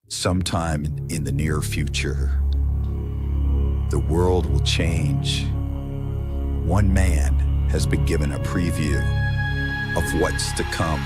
Sometime in the near future, the world will change. One man has been given a preview of what's to come.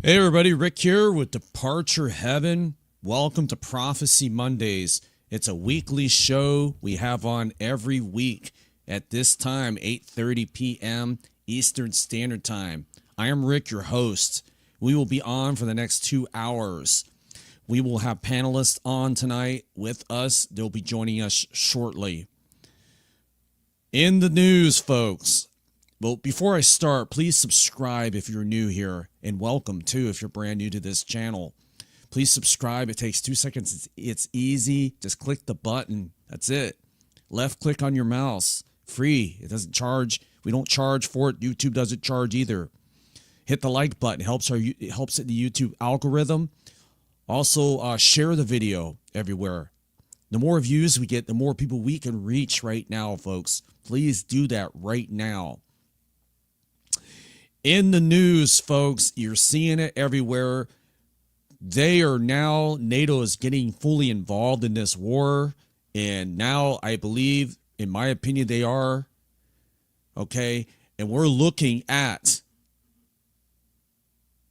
Hey everybody, Rick here with Departure Heaven. Welcome to Prophecy Mondays. It's a weekly show we have on every week at this time, 8:30 p.m. Eastern Standard Time. I am Rick, your host. We will be on for the next 2 hours. We will have panelists on tonight with us. They'll be joining us shortly. In the news, folks. Well, before I start, please subscribe if you're new here, and welcome too if you're brand new to this channel. Please subscribe. It takes 2 seconds. It's easy. Just click the button. That's it. Left click on your mouse. Free. It doesn't charge. We don't charge for it. YouTube doesn't charge either. Hit the like button. It helps the YouTube algorithm. Also, share the video everywhere. The more views we get, the more people we can reach right now, folks. Please do that right now. In the news, folks, you're seeing it everywhere. NATO is getting fully involved in this war. And now I believe, in my opinion, they are. Okay. And we're looking at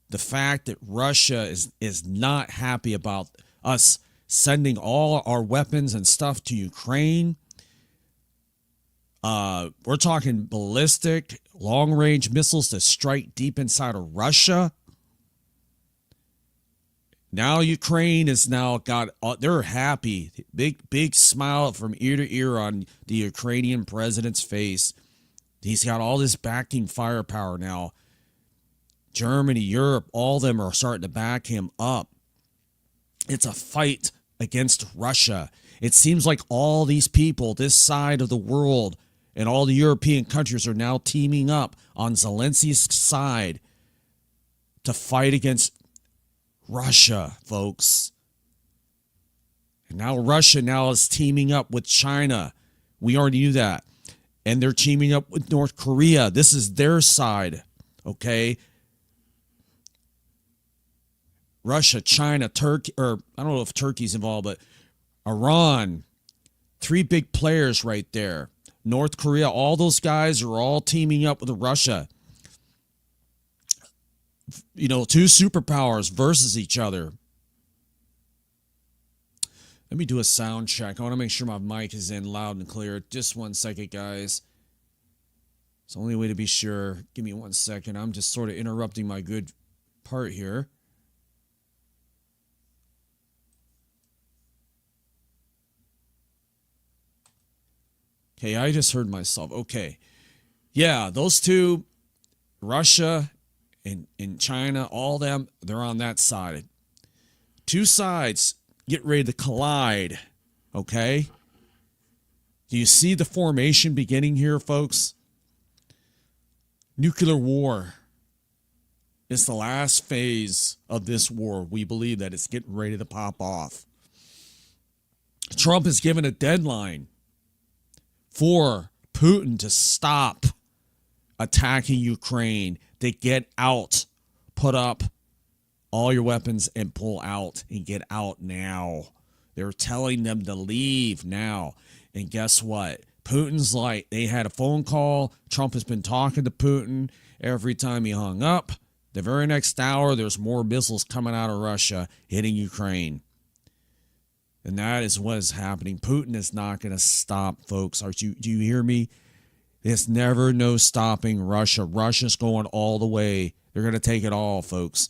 the fact that Russia is not happy about us sending all our weapons and stuff to Ukraine. We're talking ballistic, long-range missiles to strike deep inside of Russia. Now Ukraine is they're happy. Big smile from ear to ear on the Ukrainian president's face. He's got all this backing firepower now. Germany, Europe, all of them are starting to back him up. It's a fight against Russia. It seems like all these people, this side of the world, and all the European countries are now teaming up on Zelensky's side to fight against Russia, folks. And now Russia is teaming up with China. We already knew that. And they're teaming up with North Korea. This is their side, okay? Russia, China, Turkey, or I don't know if Turkey's involved, but Iran, 3 big players right there. North Korea, all those guys are all teaming up with Russia. 2 superpowers versus each other. Let me do a sound check. I want to make sure my mic is in loud and clear. Just 1 second, guys. It's the only way to be sure. Give me 1 second. I'm just sort of interrupting my good part here. Okay, I just heard myself. Okay. Yeah, those 2, Russia and China, all them, they're on that side. 2 sides get ready to collide. Okay? Do you see the formation beginning here, folks? Nuclear war is the last phase of this war. We believe that it's getting ready to pop off. Trump has given a deadline for Putin to stop attacking Ukraine, to get out, put up all your weapons and pull out and get out now. They're telling them to leave now. And guess what? Putin's like, they had a phone call. Trump has been talking to Putin. Every time he hung up, the very next hour, there's more missiles coming out of Russia hitting Ukraine. And that is what is happening. Putin is not going to stop, folks. Do you hear me? There's never no stopping Russia. Russia's going all the way. They're going to take it all, folks.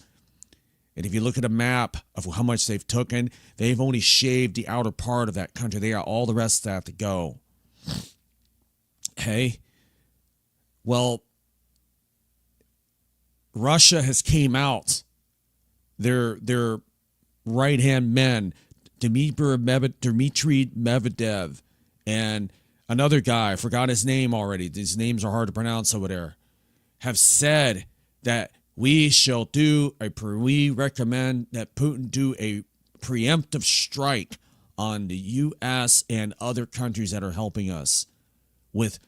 And if you look at a map of how much they've taken, they've only shaved the outer part of that country. They got all the rest of that to go. Okay? Well, Russia has came out. Their right-hand men, Dmitry Medvedev, and another guy, I forgot his name already. These names are hard to pronounce over there, have said that we recommend that Putin do a preemptive strike on the U.S. and other countries that are helping us with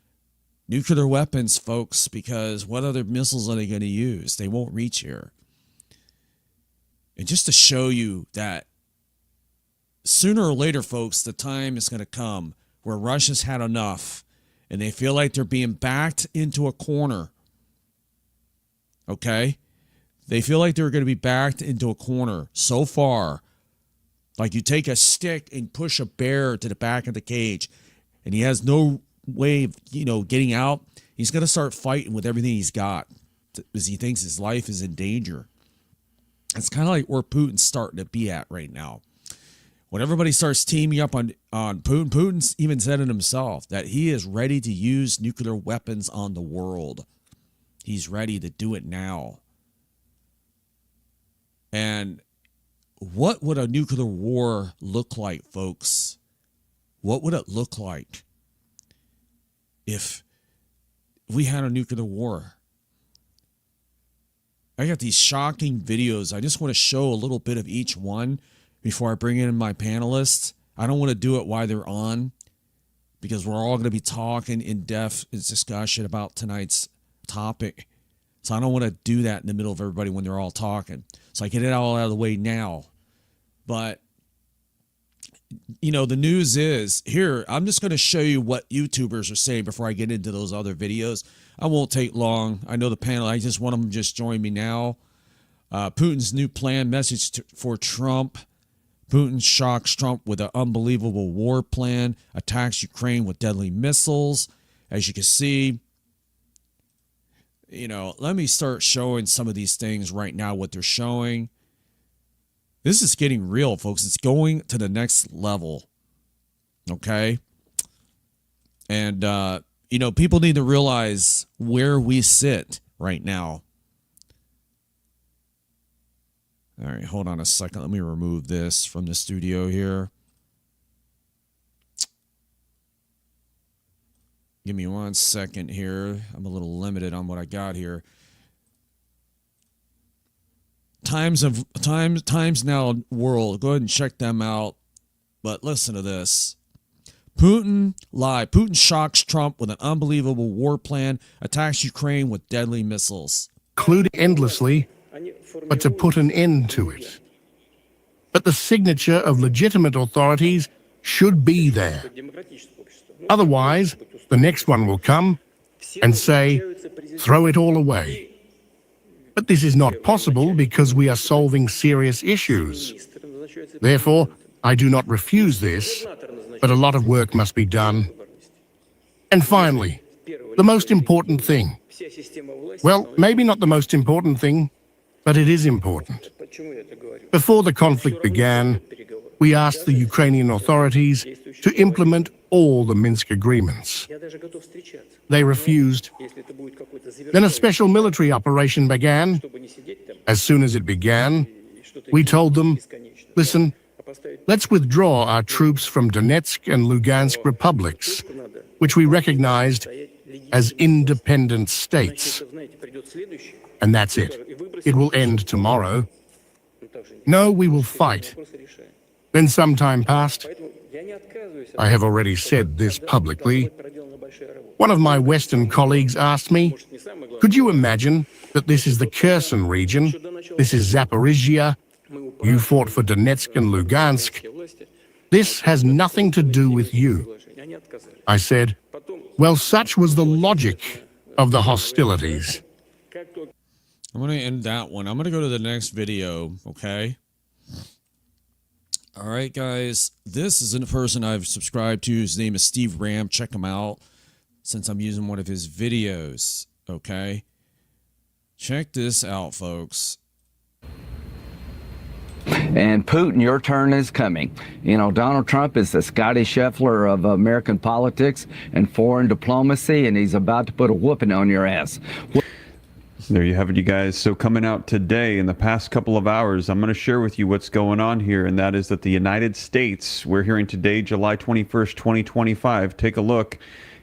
nuclear weapons, folks, because what other missiles are they going to use? They won't reach here. And just to show you that sooner or later, folks, the time is going to come where Russia's had enough and they feel like they're being backed into a corner. Okay? They feel like they're going to be backed into a corner so far. Like you take a stick and push a bear to the back of the cage and he has no way of, getting out. He's going to start fighting with everything he's got because he thinks his life is in danger. It's kind of like where Putin's starting to be at right now. When everybody starts teaming up on Putin, Putin's even said it himself that he is ready to use nuclear weapons on the world. He's ready to do it now. And what would a nuclear war look like, folks? What would it look like? if we had a nuclear war. I got these shocking videos. I just want to show a little bit of each one before I bring in my panelists. I don't want to do it while they're on because we're all going to be talking in depth discussion about tonight's topic. So I don't want to do that in the middle of everybody when they're all talking. So I get it all out of the way now. But, you know, the news is here. I'm just going to show you what YouTubers are saying before I get into those other videos. I won't take long. I know the panel. I just want them to just join me now. Putin's new plan message for Trump. Putin shocks Trump with an unbelievable war plan. Attacks Ukraine with deadly missiles. As you can see, you know, let me start showing some of these things right now, what they're showing. This is getting real, folks. It's going to the next level. Okay? And, you know, people need to realize where we sit right now. All right, hold on a second. Let me remove this from the studio here. Give me 1 second here. I'm a little limited on what I got here. Times Now World. Go ahead and check them out. But listen to this. Putin lied. Putin shocks Trump with an unbelievable war plan. Attacks Ukraine with deadly missiles. Include endlessly, but to put an end to it. But the signature of legitimate authorities should be there. Otherwise, the next one will come and say, throw it all away. But this is not possible because we are solving serious issues. Therefore, I do not refuse this, but a lot of work must be done. And finally, the most important thing. Well, maybe not the most important thing, but it is important. Before the conflict began, we asked the Ukrainian authorities to implement all the Minsk agreements. They refused. Then a special military operation began. As soon as it began, we told them, listen, let's withdraw our troops from Donetsk and Lugansk republics, which we recognized as independent states. And that's it. It will end tomorrow. No, we will fight. Then some time passed. I have already said this publicly. One of my Western colleagues asked me, could you imagine that this is the Kherson region, this is Zaporizhia, you fought for Donetsk and Lugansk. This has nothing to do with you. I said, well, such was the logic of the hostilities. I'm going to end that one. I'm going to go to the next video, okay? All right, guys. This is a person I've subscribed to. His name is Steve Ram. Check him out since I'm using one of his videos, okay? Check this out, folks. And Putin, your turn is coming. You know, Donald Trump is the Scotty Scheffler of American politics and foreign diplomacy, and he's about to put a whooping on your ass. There you have it, you guys. So coming out today, in the past couple of hours, I'm going to share with you what's going on here, and that is that the United States, we're hearing today, July 21st, 2025, take a look,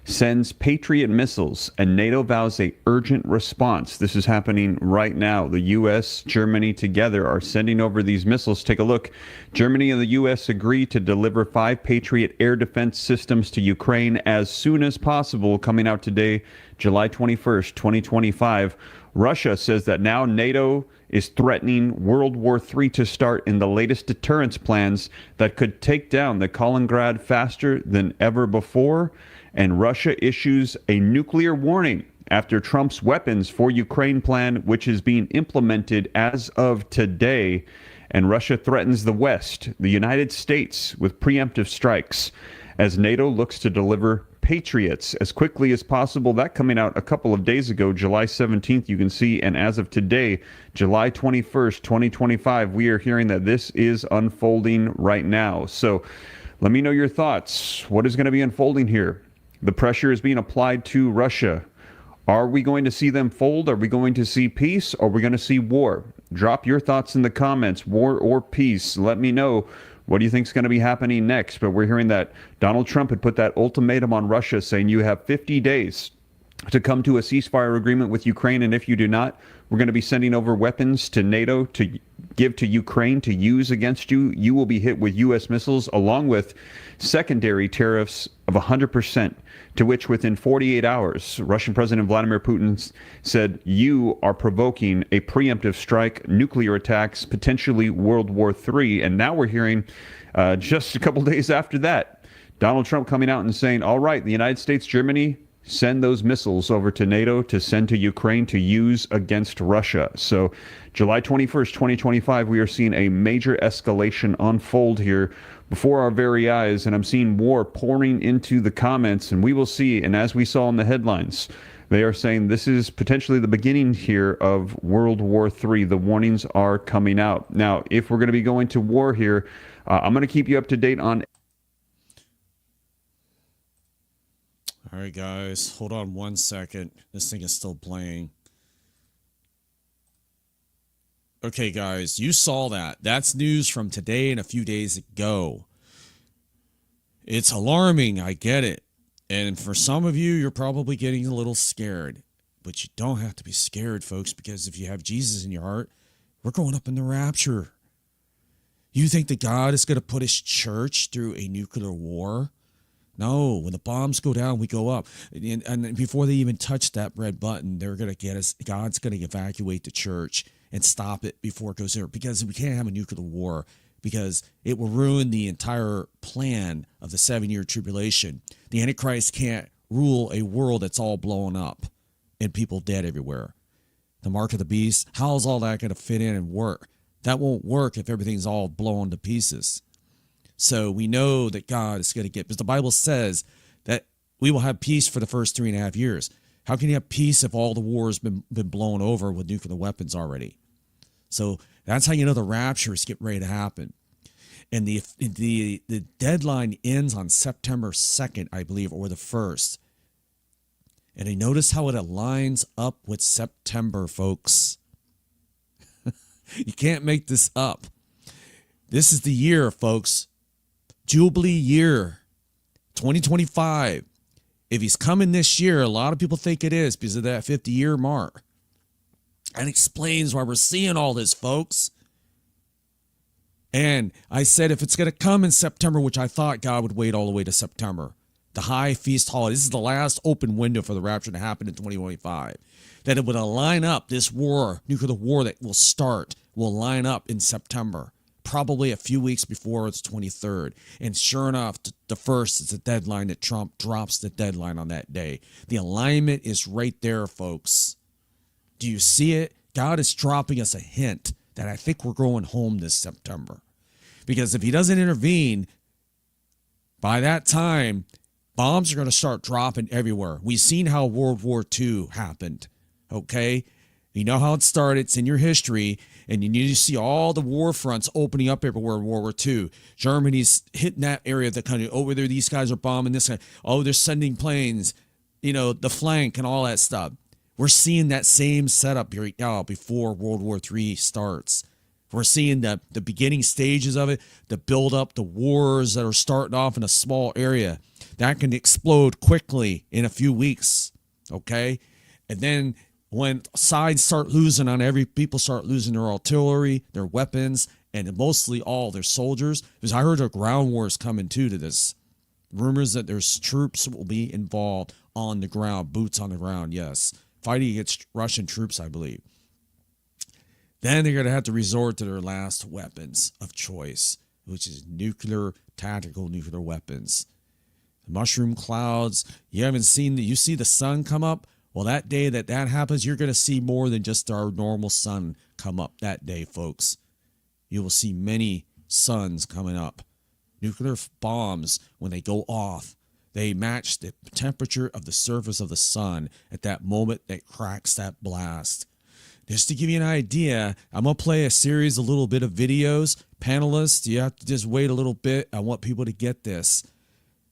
sends Patriot missiles, and NATO vows a urgent response. This is happening right now. The U.S., Germany together are sending over these missiles. Take a look. Germany and the U.S. agree to deliver 5 Patriot air defense systems to Ukraine as soon as possible, coming out today, July 21st, 2025. Russia says that now NATO is threatening World War III to start in the latest deterrence plans that could take down the Kaliningrad faster than ever before. And Russia issues a nuclear warning after Trump's weapons for Ukraine plan, which is being implemented as of today. And Russia threatens the West, the United States, with preemptive strikes as NATO looks to deliver Patriots as quickly as possible. That coming out a couple of days ago, July 17th, you can see. And as of today, July 21st, 2025, we are hearing that this is unfolding right now. So let me know your thoughts. What is going to be unfolding here? The pressure is being applied to Russia. Are we going to see them fold? Are we going to see peace? Or are we going to see war? Drop your thoughts in the comments, war or peace. Let me know What do you think is going to be happening next? But we're hearing that Donald Trump had put that ultimatum on Russia saying you have 50 days to come to a ceasefire agreement with Ukraine. And if you do not, we're going to be sending over weapons to NATO to give to Ukraine to use against you. You will be hit with U.S. missiles along with secondary tariffs of 100%, to which within 48 hours, Russian President Vladimir Putin said, you are provoking a preemptive strike, nuclear attacks, potentially World War III. And now we're hearing just a couple days after that, Donald Trump coming out and saying, all right, the United States, Germany, send those missiles over to NATO to send to Ukraine to use against Russia. So July 21st, 2025, we are seeing a major escalation unfold here before our very eyes. And I'm seeing war pouring into the comments, and we will see. And as we saw in the headlines, they are saying this is potentially the beginning here of World War III. The warnings are coming out. Now, if we're going to be going to war here, I'm going to keep you up to date on. All right, guys, hold on 1 second. This thing is still playing. Okay, guys, you saw that. That's news from today and a few days ago. It's alarming. I get it. And for some of you, you're probably getting a little scared. But you don't have to be scared, folks, because if you have Jesus in your heart, we're going up in the rapture. You think that God is going to put his church through a nuclear war? No, when the bombs go down, we go up. And before they even touch that red button, they're going to get us. God's going to evacuate the church and stop it before it goes there, because we can't have a nuclear war, because it will ruin the entire plan of the 7-year tribulation. The Antichrist can't rule a world that's all blown up and people dead everywhere. The mark of the beast, how's all that going to fit in and work? That won't work if everything's all blown to pieces. So we know that God is going to get, because the Bible says that we will have peace for the first 3.5 years. How can you have peace if all the war's been blown over with nuclear weapons already? So that's how you know the rapture is getting ready to happen. And the deadline ends on September 2nd, I believe, or the 1st. And I notice how it aligns up with September, folks. You can't make this up. This is the year, folks. Jubilee year, 2025. If he's coming this year, a lot of people think it is because of that 50-year mark. That explains why we're seeing all this, folks. And I said if it's going to come in September, which I thought God would wait all the way to September, the high feast holiday, this is the last open window for the rapture to happen in 2025, that it would line up, this war, nuclear war that will start, will line up in September, probably a few weeks before its 23rd. And sure enough, the 1st is the deadline that Trump drops the deadline on that day. The alignment is right there, folks. Do you see it? God is dropping us a hint that I think we're going home this September. Because if he doesn't intervene, by that time, bombs are going to start dropping everywhere. We've seen how World War II happened, okay? You know how it started. It's in your history. And you need to see all the war fronts opening up everywhere in World War II. Germany's hitting that area of the country. Over there, these guys are bombing this guy. Oh, they're sending planes, the flank and all that stuff. We're seeing that same setup right now before World War III starts. We're seeing the beginning stages of it, the build-up, the wars that are starting off in a small area. That can explode quickly in a few weeks, okay? And then when sides start losing people start losing their artillery, their weapons, and mostly all their soldiers. Because I heard a ground war is coming too to this. Rumors that there's troops will be involved on the ground, boots on the ground, yes. Fighting against Russian troops, I believe. Then they're going to have to resort to their last weapons of choice, which is tactical nuclear weapons. The mushroom clouds, you see the sun come up? Well, that day that happens, you're going to see more than just our normal sun come up that day, folks. You will see many suns coming up. Nuclear bombs, when they go off, they match the temperature of the surface of the sun at that moment that cracks that blast. Just to give you an idea, I'm going to play a little bit of videos. Panelists, you have to just wait a little bit. I want people to get this.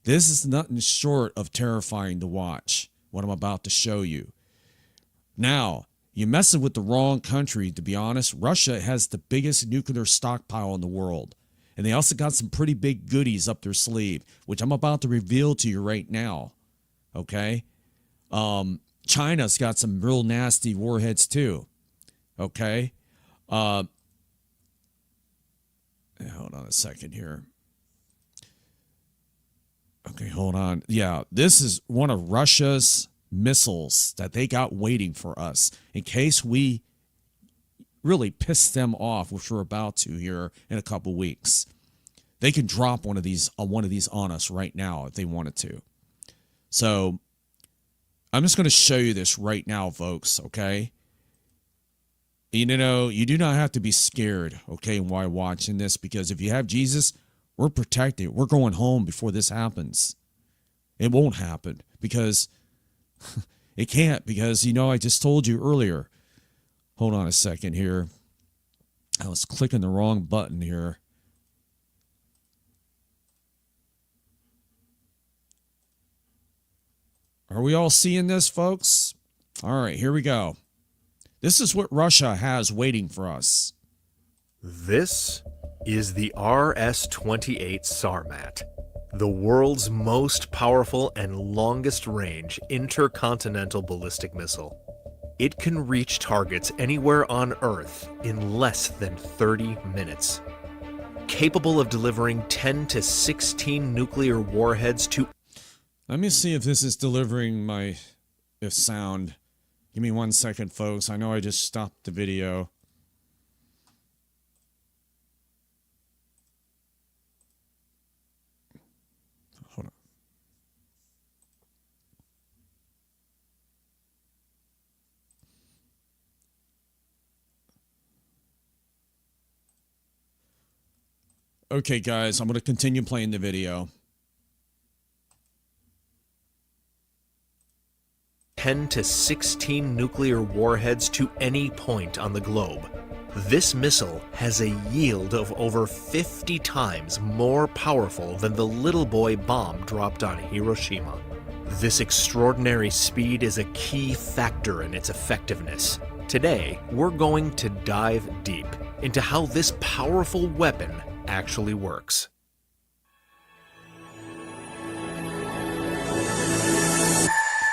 This is nothing short of terrifying to watch, what I'm about to show you. Now, you're messing with the wrong country, to be honest. Russia has the biggest nuclear stockpile in the world. And they also got some pretty big goodies up their sleeve, which I'm about to reveal to you right now. Okay? China's got some real nasty warheads too. Okay? Hold on a second here. Okay, hold on. Yeah, this is one of Russia's missiles that they got waiting for us in case we really piss them off, which we're about to here in a couple weeks. They can drop one of these on us right now if they wanted to. So I'm just going to show you this right now, folks, okay? You know, you do not have to be scared, okay, while watching this, because if you have Jesus, we're protected. We're going home before this happens. It won't happen because it can't, because, you know, I just told you earlier. Hold on a second here. I was clicking the wrong button here. Are we all seeing this, folks? All right, here we go. This is what Russia has waiting for us. This is the RS-28 Sarmat, the world's most powerful and longest range intercontinental ballistic missile. It can reach targets anywhere on Earth in less than 30 minutes. Capable of delivering 10 to 16 nuclear warheads to... Let me see if this is delivering if sound. Give me 1 second, folks. I know I just stopped the video. Hold on. Okay, guys, I'm going to continue playing the video. 10 to 16 nuclear warheads to any point on the globe. This missile has a yield of over 50 times more powerful than the little boy bomb dropped on Hiroshima. This extraordinary speed is a key factor in its effectiveness. Today, we're going to dive deep into how this powerful weapon actually works.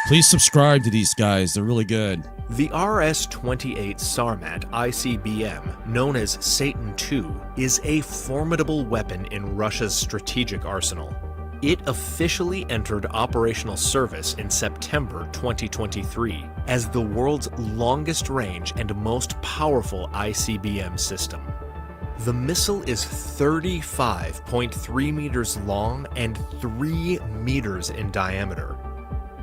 Please subscribe to these guys. They're really good. The RS-28 Sarmat ICBM, known as Satan II, is a formidable weapon in Russia's strategic arsenal. It officially entered operational service in September 2023 as the world's longest range and most powerful ICBM system. The missile is 35.3 meters long and 3 meters in diameter.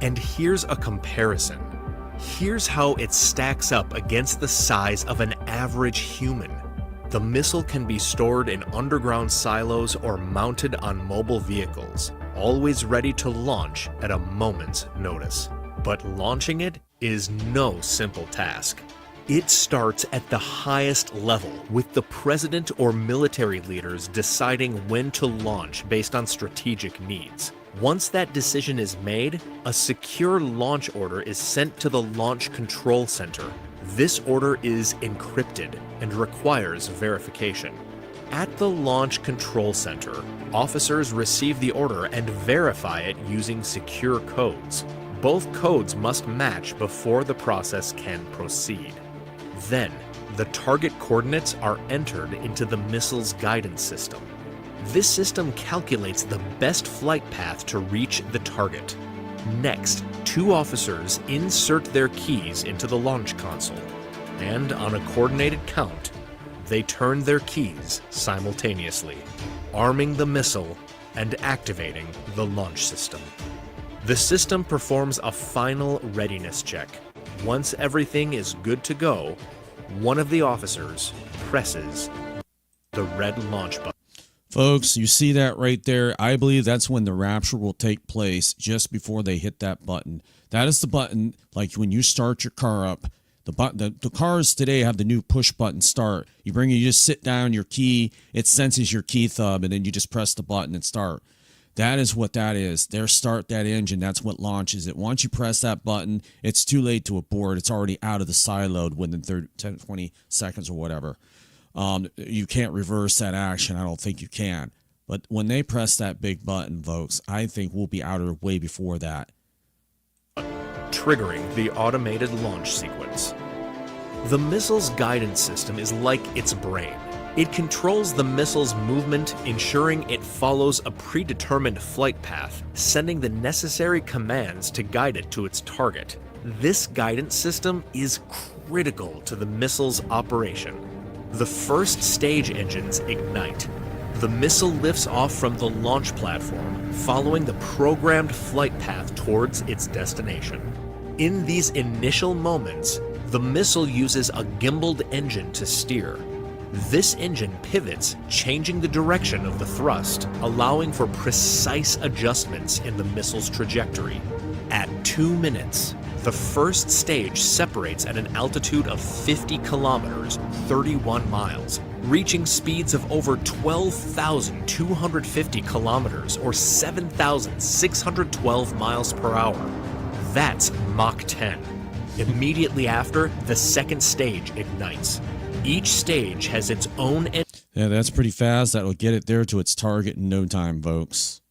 And here's a comparison. Here's how it stacks up against the size of an average human. The missile can be stored in underground silos or mounted on mobile vehicles, always ready to launch at a moment's notice. But launching it is no simple task. It starts at the highest level, with the president or military leaders deciding when to launch based on strategic needs. Once that decision is made, a secure launch order is sent to the Launch Control Center. This order is encrypted and requires verification. At the Launch Control Center, officers receive the order and verify it using secure codes. Both codes must match before the process can proceed. Then, the target coordinates are entered into the missile's guidance system. This system calculates the best flight path to reach the target. Next, 2 officers insert their keys into the launch console, and on a coordinated count, they turn their keys simultaneously, arming the missile and activating the launch system. The system performs a final readiness check. Once everything is good to go, one of the officers presses the red launch button. Folks, you see that right there? I believe that's when the rapture will take place, just before they hit that button. That is the button, like when you start your car up. The cars today have the new push button start. You just sit down your key, it senses your key thumb, and then you just press the button and start. That is what that is. There, start that engine. That's what launches it. Once you press that button, it's too late to abort. It's already out of the silo within 10, 20 seconds or whatever. You can't reverse that action. I don't think you can. But when they press that big button, folks, I think we'll be out of the way before that. Triggering the automated launch sequence. The missile's guidance system is like its brain. It controls the missile's movement, ensuring it follows a predetermined flight path, sending the necessary commands to guide it to its target. This guidance system is critical to the missile's operation. The first stage engines ignite. The missile lifts off from the launch platform, following the programmed flight path towards its destination. In these initial moments, the missile uses a gimbaled engine to steer. This engine pivots, changing the direction of the thrust, allowing for precise adjustments in the missile's trajectory. At 2 minutes, the first stage separates at an altitude of 50 kilometers, 31 miles, reaching speeds of over 12,250 kilometers or 7,612 miles per hour. That's Mach 10. Immediately after, the second stage ignites. Each stage has its own Yeah, that's pretty fast. That'll get it there to its target in no time, folks.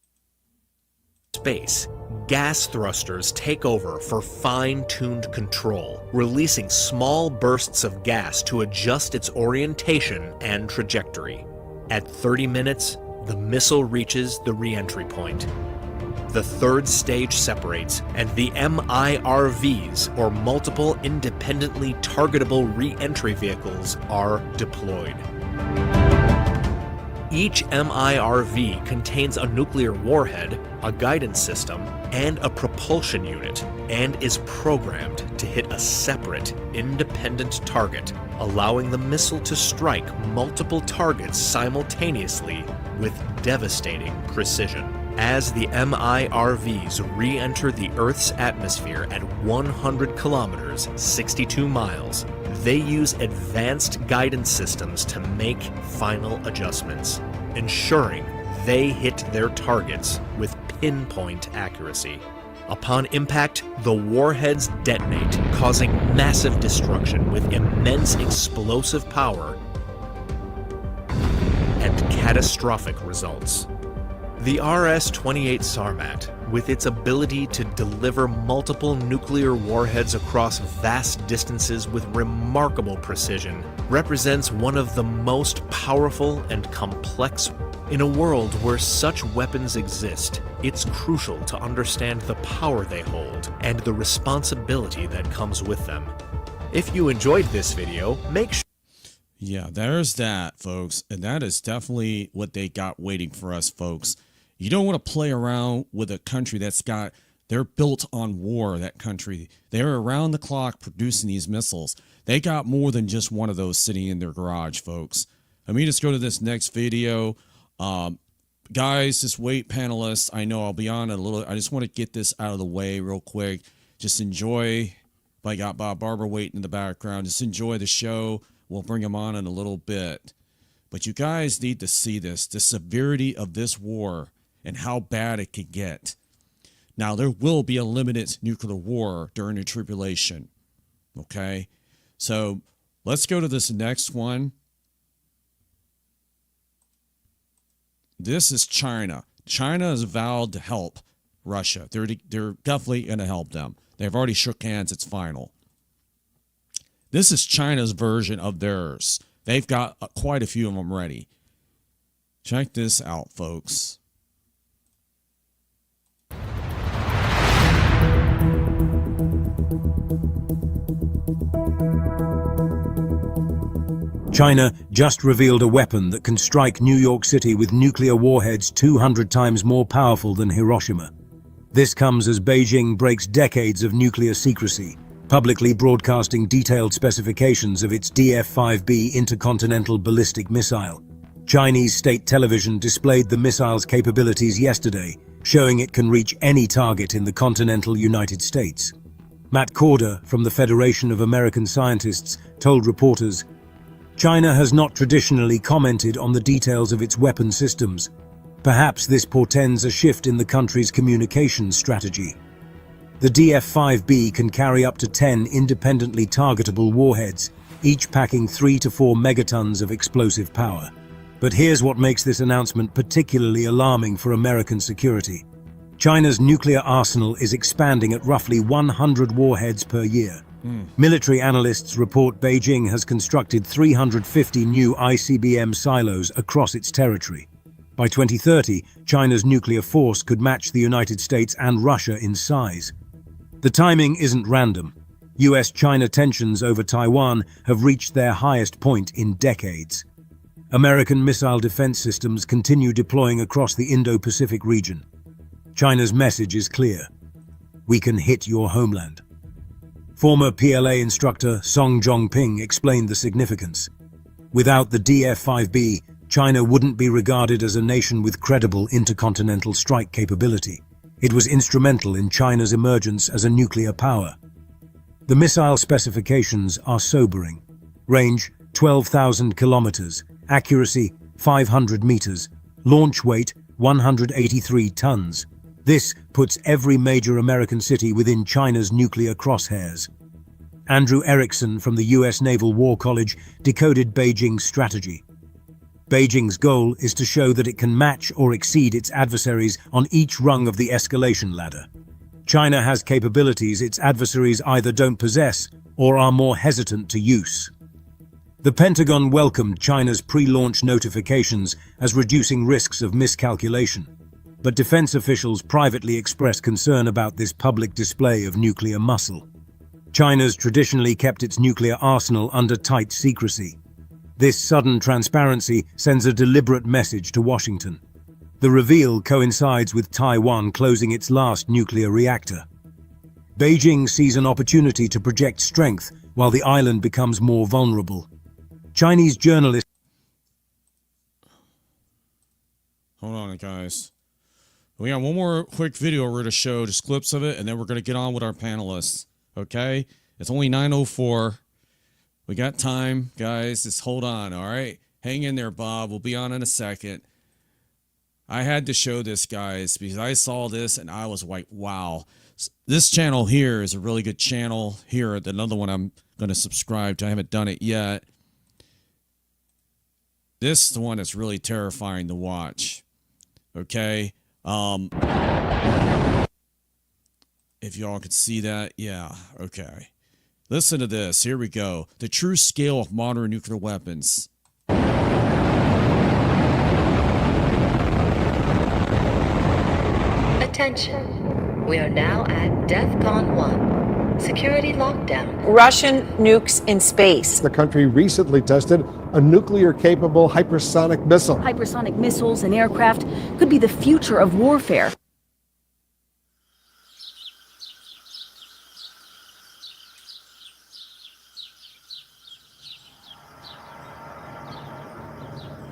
Space. Gas thrusters take over for fine-tuned control, releasing small bursts of gas to adjust its orientation and trajectory. At 30 minutes, the missile reaches the re-entry point. The third stage separates, and the MIRVs, or Multiple Independently Targetable Re-Entry Vehicles, are deployed. Each MIRV contains a nuclear warhead, a guidance system, and a propulsion unit, and is programmed to hit a separate, independent target, allowing the missile to strike multiple targets simultaneously with devastating precision. As the MIRVs re-enter the Earth's atmosphere at 100 kilometers, 62 miles, they use advanced guidance systems to make final adjustments, ensuring they hit their targets with pinpoint accuracy. Upon impact, the warheads detonate, causing massive destruction with immense explosive power and catastrophic results. The RS-28 Sarmat, with its ability to deliver multiple nuclear warheads across vast distances with remarkable precision, represents one of the most powerful and complex. In a world where such weapons exist, it's crucial to understand the power they hold and the responsibility that comes with them. If you enjoyed this video, make sure. Yeah, there's that, folks. And that is definitely what they got waiting for us, folks. You don't want to play around with a country they're built on war, that country. They're around the clock producing these missiles. They got more than just one of those sitting in their garage, folks. Let me just go to this next video. Guys, just wait, panelists. I know I'll be on it a little. I just want to get this out of the way real quick. Just enjoy. I got Bob Barber waiting in the background. Just enjoy the show. We'll bring him on in a little bit. But you guys need to see this, the severity of this war and how bad it could get. Now, there will be a limited nuclear war during the tribulation. Okay? So let's go to this next one. This is China. China has vowed to help Russia. They're definitely going to help them. They've already shook hands. It's final. This is China's version of theirs. They've got quite a few of them ready. Check this out, folks. China just revealed a weapon that can strike New York City with nuclear warheads 200 times more powerful than Hiroshima. This comes as Beijing breaks decades of nuclear secrecy, publicly broadcasting detailed specifications of its DF-5B intercontinental ballistic missile. Chinese state television displayed the missile's capabilities yesterday, showing it can reach any target in the continental United States. Matt Corder from the Federation of American Scientists told reporters, China has not traditionally commented on the details of its weapon systems. Perhaps this portends a shift in the country's communications strategy. The DF-5B can carry up to 10 independently targetable warheads, each packing 3 to 4 megatons of explosive power. But here's what makes this announcement particularly alarming for American security. China's nuclear arsenal is expanding at roughly 100 warheads per year. Military analysts report Beijing has constructed 350 new ICBM silos across its territory. By 2030, China's nuclear force could match the United States and Russia in size. The timing isn't random. US-China tensions over Taiwan have reached their highest point in decades. American missile defense systems continue deploying across the Indo-Pacific region. China's message is clear. We can hit your homeland. Former PLA instructor Song Jongping explained the significance. Without the DF-5B, China wouldn't be regarded as a nation with credible intercontinental strike capability. It was instrumental in China's emergence as a nuclear power. The missile specifications are sobering. Range 12,000 kilometers, accuracy 500 meters, launch weight 183 tons. This puts every major American city within China's nuclear crosshairs. Andrew Erickson from the US Naval War College decoded Beijing's strategy. Beijing's goal is to show that it can match or exceed its adversaries on each rung of the escalation ladder. China has capabilities its adversaries either don't possess or are more hesitant to use. The Pentagon welcomed China's pre-launch notifications as reducing risks of miscalculation. But defense officials privately expressed concern about this public display of nuclear muscle. China's traditionally kept its nuclear arsenal under tight secrecy. This sudden transparency sends a deliberate message to Washington. The reveal coincides with Taiwan closing its last nuclear reactor. Beijing sees an opportunity to project strength while the island becomes more vulnerable. Chinese journalists... Hold on, guys. We got one more quick video we're going to show, just clips of it, and then we're going to get on with our panelists. Okay? It's only 9:04. We got time, guys. Just hold on, all right? Hang in there, Bob. We'll be on in a second. I had to show this, guys, because I saw this and I was like, wow. This channel here is a really good channel. Here, another one I'm going to subscribe to. I haven't done it yet. This is the one that's really terrifying to watch. Okay? If y'all could see that, yeah, okay. Listen to this. Here we go. The true scale of modern nuclear weapons. Attention. We are now at DEFCON 1. Security lockdown. Russian nukes in space. The country recently tested a nuclear-capable hypersonic missile. Hypersonic missiles and aircraft could be the future of warfare.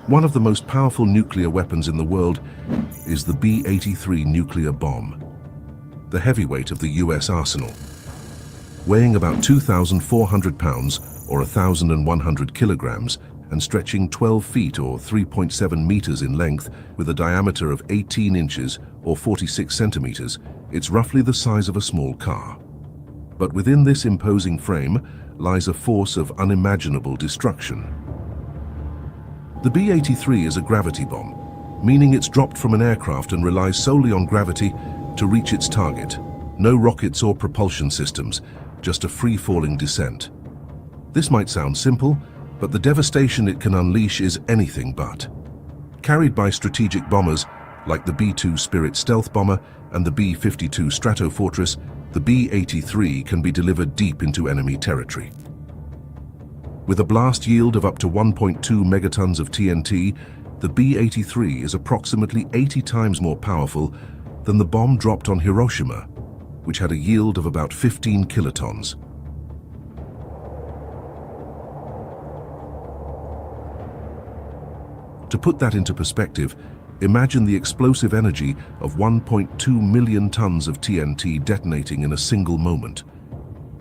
One of the most powerful nuclear weapons in the world is the B-83 nuclear bomb, the heavyweight of the US arsenal. Weighing about 2,400 pounds or 1,100 kilograms and stretching 12 feet or 3.7 meters in length with a diameter of 18 inches or 46 centimeters, it's roughly the size of a small car. But within this imposing frame lies a force of unimaginable destruction. The B-83 is a gravity bomb, meaning it's dropped from an aircraft and relies solely on gravity to reach its target. No rockets or propulsion systems, just a free-falling descent. This might sound simple, but the devastation it can unleash is anything but. Carried by strategic bombers like the B-2 Spirit stealth bomber and the B-52 Stratofortress, the B-83 can be delivered deep into enemy territory. With a blast yield of up to 1.2 megatons of TNT, the B-83 is approximately 80 times more powerful than the bomb dropped on Hiroshima, which had a yield of about 15 kilotons. To put that into perspective, imagine the explosive energy of 1.2 million tons of TNT detonating in a single moment.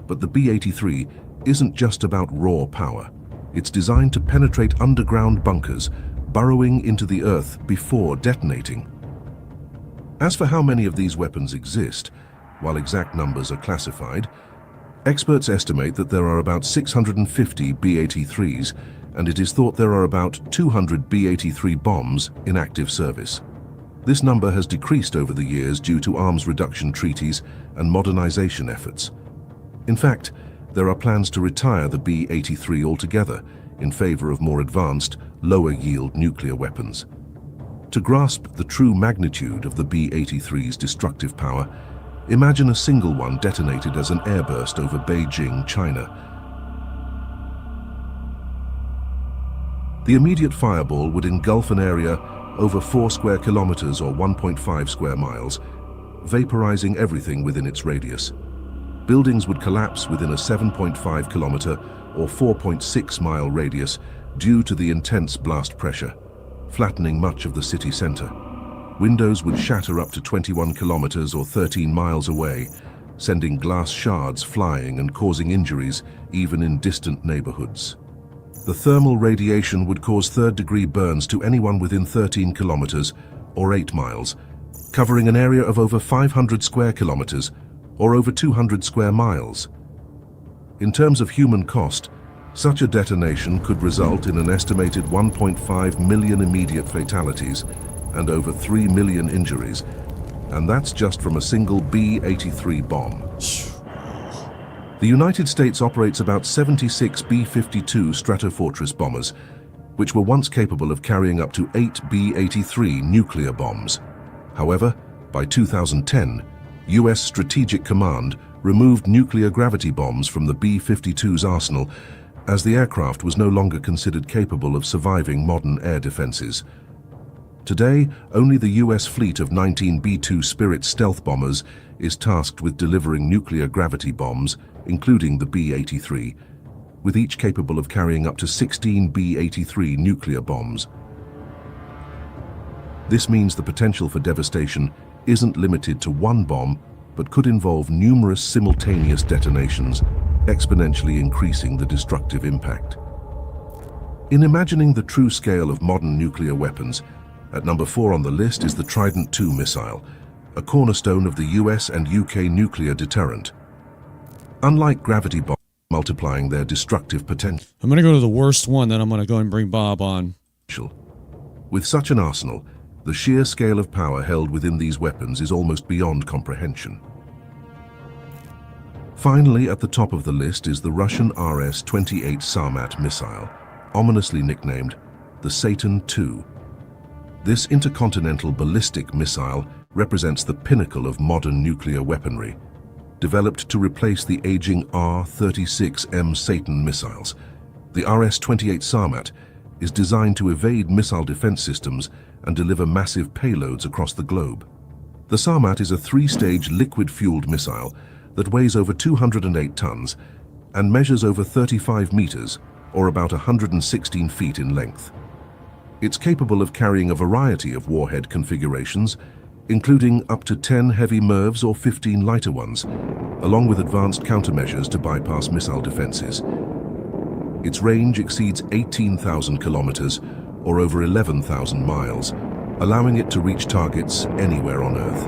But the B-83 isn't just about raw power. It's designed to penetrate underground bunkers, burrowing into the earth before detonating. As for how many of these weapons exist, while exact numbers are classified, Experts estimate that there are about 650 B-83s, and it is thought there are about 200 B-83 bombs in active service. This number has decreased over the years due to arms reduction treaties and modernization efforts. In fact, there are plans to retire the B-83 altogether in favor of more advanced, lower-yield nuclear weapons. To grasp the true magnitude of the B-83's destructive power, imagine a single one detonated as an airburst over Beijing, China. The immediate fireball would engulf an area over 4 square kilometers or 1.5 square miles, vaporizing everything within its radius. Buildings would collapse within a 7.5 kilometer or 4.6 mile radius due to the intense blast pressure, flattening much of the city center. Windows would shatter up to 21 kilometers or 13 miles away, sending glass shards flying and causing injuries even in distant neighborhoods. The thermal radiation would cause third-degree burns to anyone within 13 kilometers or 8 miles, covering an area of over 500 square kilometers or over 200 square miles. In terms of human cost, such a detonation could result in an estimated 1.5 million immediate fatalities and over 3 million injuries, and that's just from a single B-83 bomb. The United States operates about 76 B-52 Stratofortress bombers, which were once capable of carrying up to 8 B-83 nuclear bombs. However, by 2010, U.S. Strategic Command removed nuclear gravity bombs from the B-52's arsenal as the aircraft was no longer considered capable of surviving modern air defenses. Today, only the U.S. fleet of 19 B-2 Spirit stealth bombers is tasked with delivering nuclear gravity bombs, including the B-83, with each capable of carrying up to 16 B-83 nuclear bombs. This means the potential for devastation isn't limited to one bomb, but could involve numerous simultaneous detonations, exponentially increasing the destructive impact. In imagining the true scale of modern nuclear weapons, at number 4 on the list is the Trident II missile, a cornerstone of the US and UK nuclear deterrent. Unlike gravity bombs multiplying their destructive potential, I'm going to go to the worst one, then I'm going to go and bring Bob on. With such an arsenal, the sheer scale of power held within these weapons is almost beyond comprehension. Finally, at the top of the list is the Russian RS-28 Sarmat missile, ominously nicknamed the Satan II. This intercontinental ballistic missile represents the pinnacle of modern nuclear weaponry, developed to replace the aging R-36M Satan missiles. The RS-28 Sarmat is designed to evade missile defense systems and deliver massive payloads across the globe. The Sarmat is a 3-stage liquid-fueled missile that weighs over 208 tons and measures over 35 meters, or about 116 feet in length. It's capable of carrying a variety of warhead configurations, including up to 10 heavy MIRVs or 15 lighter ones, along with advanced countermeasures to bypass missile defenses. Its range exceeds 18,000 kilometers, or over 11,000 miles, allowing it to reach targets anywhere on Earth.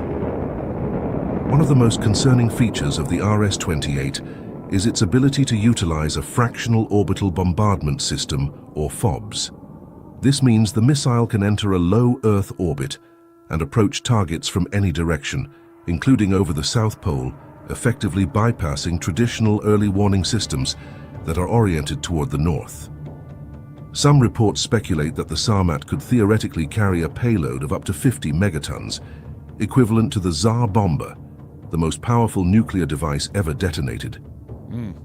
One of the most concerning features of the RS-28 is its ability to utilize a fractional orbital bombardment system, or FOBS. This means the missile can enter a low Earth orbit and approach targets from any direction, including over the South Pole, effectively bypassing traditional early warning systems that are oriented toward the north. Some reports speculate that the Sarmat could theoretically carry a payload of up to 50 megatons, equivalent to the Tsar bomber, the most powerful nuclear device ever detonated.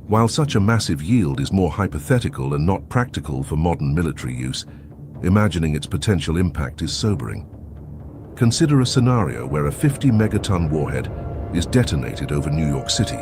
While such a massive yield is more hypothetical and not practical for modern military use, imagining its potential impact is sobering. Consider a scenario where a 50-megaton warhead is detonated over New York City.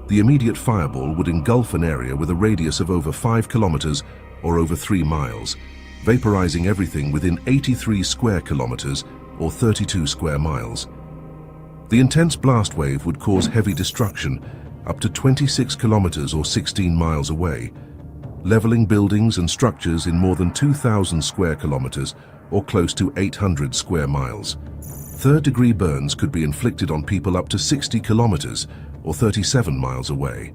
The immediate fireball would engulf an area with a radius of over 5 kilometers or over 3 miles, vaporizing everything within 83 square kilometers or 32 square miles. The intense blast wave would cause heavy destruction up to 26 kilometers or 16 miles away, leveling buildings and structures in more than 2,000 square kilometers or close to 800 square miles. Third-degree burns could be inflicted on people up to 60 kilometers or 37 miles away,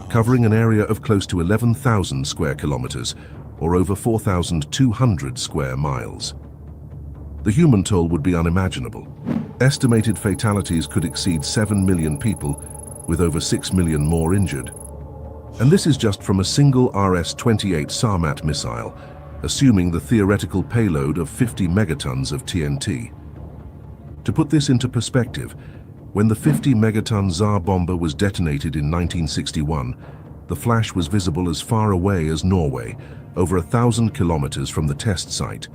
covering an area of close to 11,000 square kilometers or over 4,200 square miles. The human toll would be unimaginable. Estimated fatalities could exceed 7 million people, with over 6 million more injured. And this is just from a single RS-28 Sarmat missile, assuming the theoretical payload of 50 megatons of TNT. To put this into perspective, when the 50-megaton Tsar bomber was detonated in 1961, the flash was visible as far away as Norway, over 1,000 kilometers from the test site.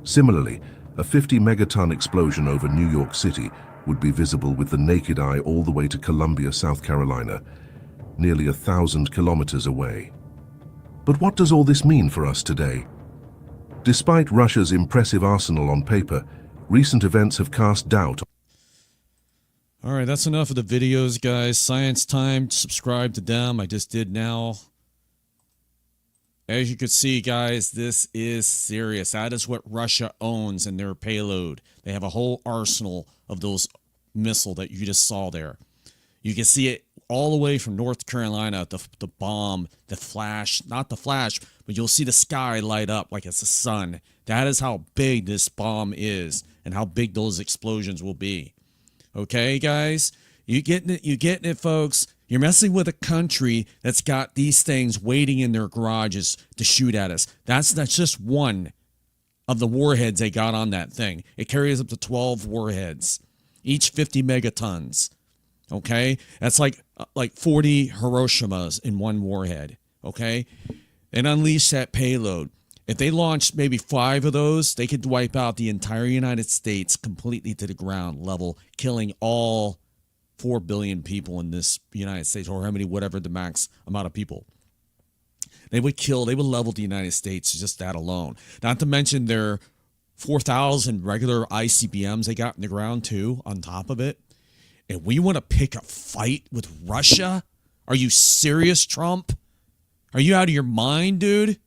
Similarly, a 50-megaton explosion over New York City would be visible with the naked eye all the way to Columbia, South Carolina, nearly 1,000 kilometers away. But what does all this mean for us today? Despite Russia's impressive arsenal on paper, recent events have cast doubt. All right, that's enough of the videos, guys. Science Time, subscribe to them. I just did now. As you can see, guys, this is serious. That is what Russia owns in their payload. They have a whole arsenal of those missiles that you just saw there. You can see it all the way from North Carolina, the bomb, the flash, not the flash, but you'll see the sky light up like it's the sun. That is how big this bomb is and how big those explosions will be. Okay, guys? You getting it? You getting it, folks? You're messing with a country that's got these things waiting in their garages to shoot at us. That's just one of the warheads they got on that thing. It carries up to 12 warheads, each 50 megatons. Okay? That's like 40 Hiroshimas in one warhead. Okay? And unleash that payload. If they launched maybe 5 of those, they could wipe out the entire United States completely to the ground level, killing all 4 billion people in this United States, or whatever the max amount of people. They would level the United States, just that alone. Not to mention their 4,000 regular ICBMs they got in the ground too, on top of it. And we want to pick a fight with Russia? Are you serious, Trump? Are you out of your mind, dude?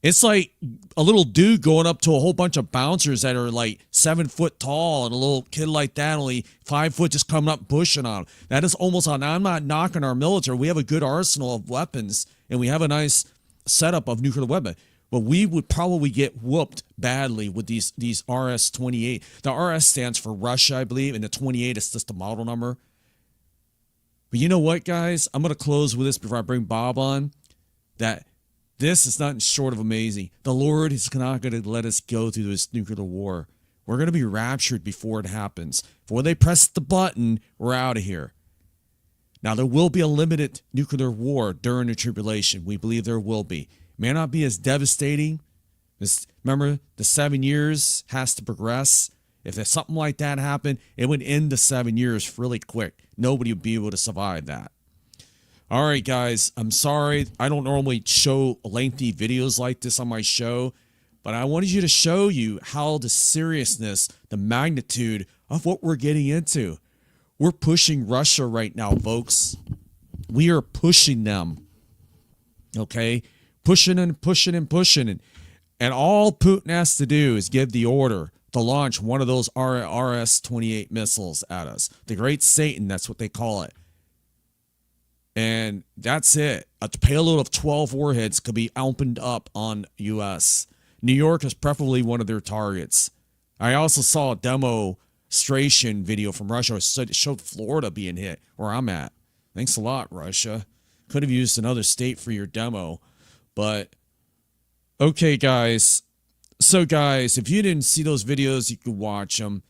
It's like a little dude going up to a whole bunch of bouncers that are like 7 foot tall, and a little kid like that, only 5 foot, just coming up pushing on him. That is almost on. I'm not knocking our military. We have a good arsenal of weapons, and we have a nice setup of nuclear weapon. But we would probably get whooped badly with these RS-28. The RS stands for Russia, I believe, and the 28 is just the model number. But you know what, guys? I'm going to close with this before I bring Bob on. That this is nothing short of amazing. The Lord is not going to let us go through this nuclear war. We're going to be raptured before it happens. Before they press the button, we're out of here. Now, there will be a limited nuclear war during the tribulation. We believe there will be. It may not be as devastating. Remember, the 7 years has to progress. If there's something like that happened, it would end the 7 years really quick. Nobody would be able to survive that. All right, guys, I'm sorry. I don't normally show lengthy videos like this on my show, but I wanted you to show you how the seriousness, the magnitude of what we're getting into. We're pushing Russia right now, folks. We are pushing them. Okay? Pushing and pushing and pushing. And all Putin has to do is give the order to launch one of those RS-28 missiles at us. The Great Satan, that's what they call it. And that's it. A payload of 12 warheads could be opened up on U.S. New York is preferably one of their targets. I also saw a demonstration video from Russia. It showed Florida being hit, where I'm at. Thanks a lot, Russia. Could have used another state for your demo. But, okay, guys. So, guys, if you didn't see those videos, you can watch them.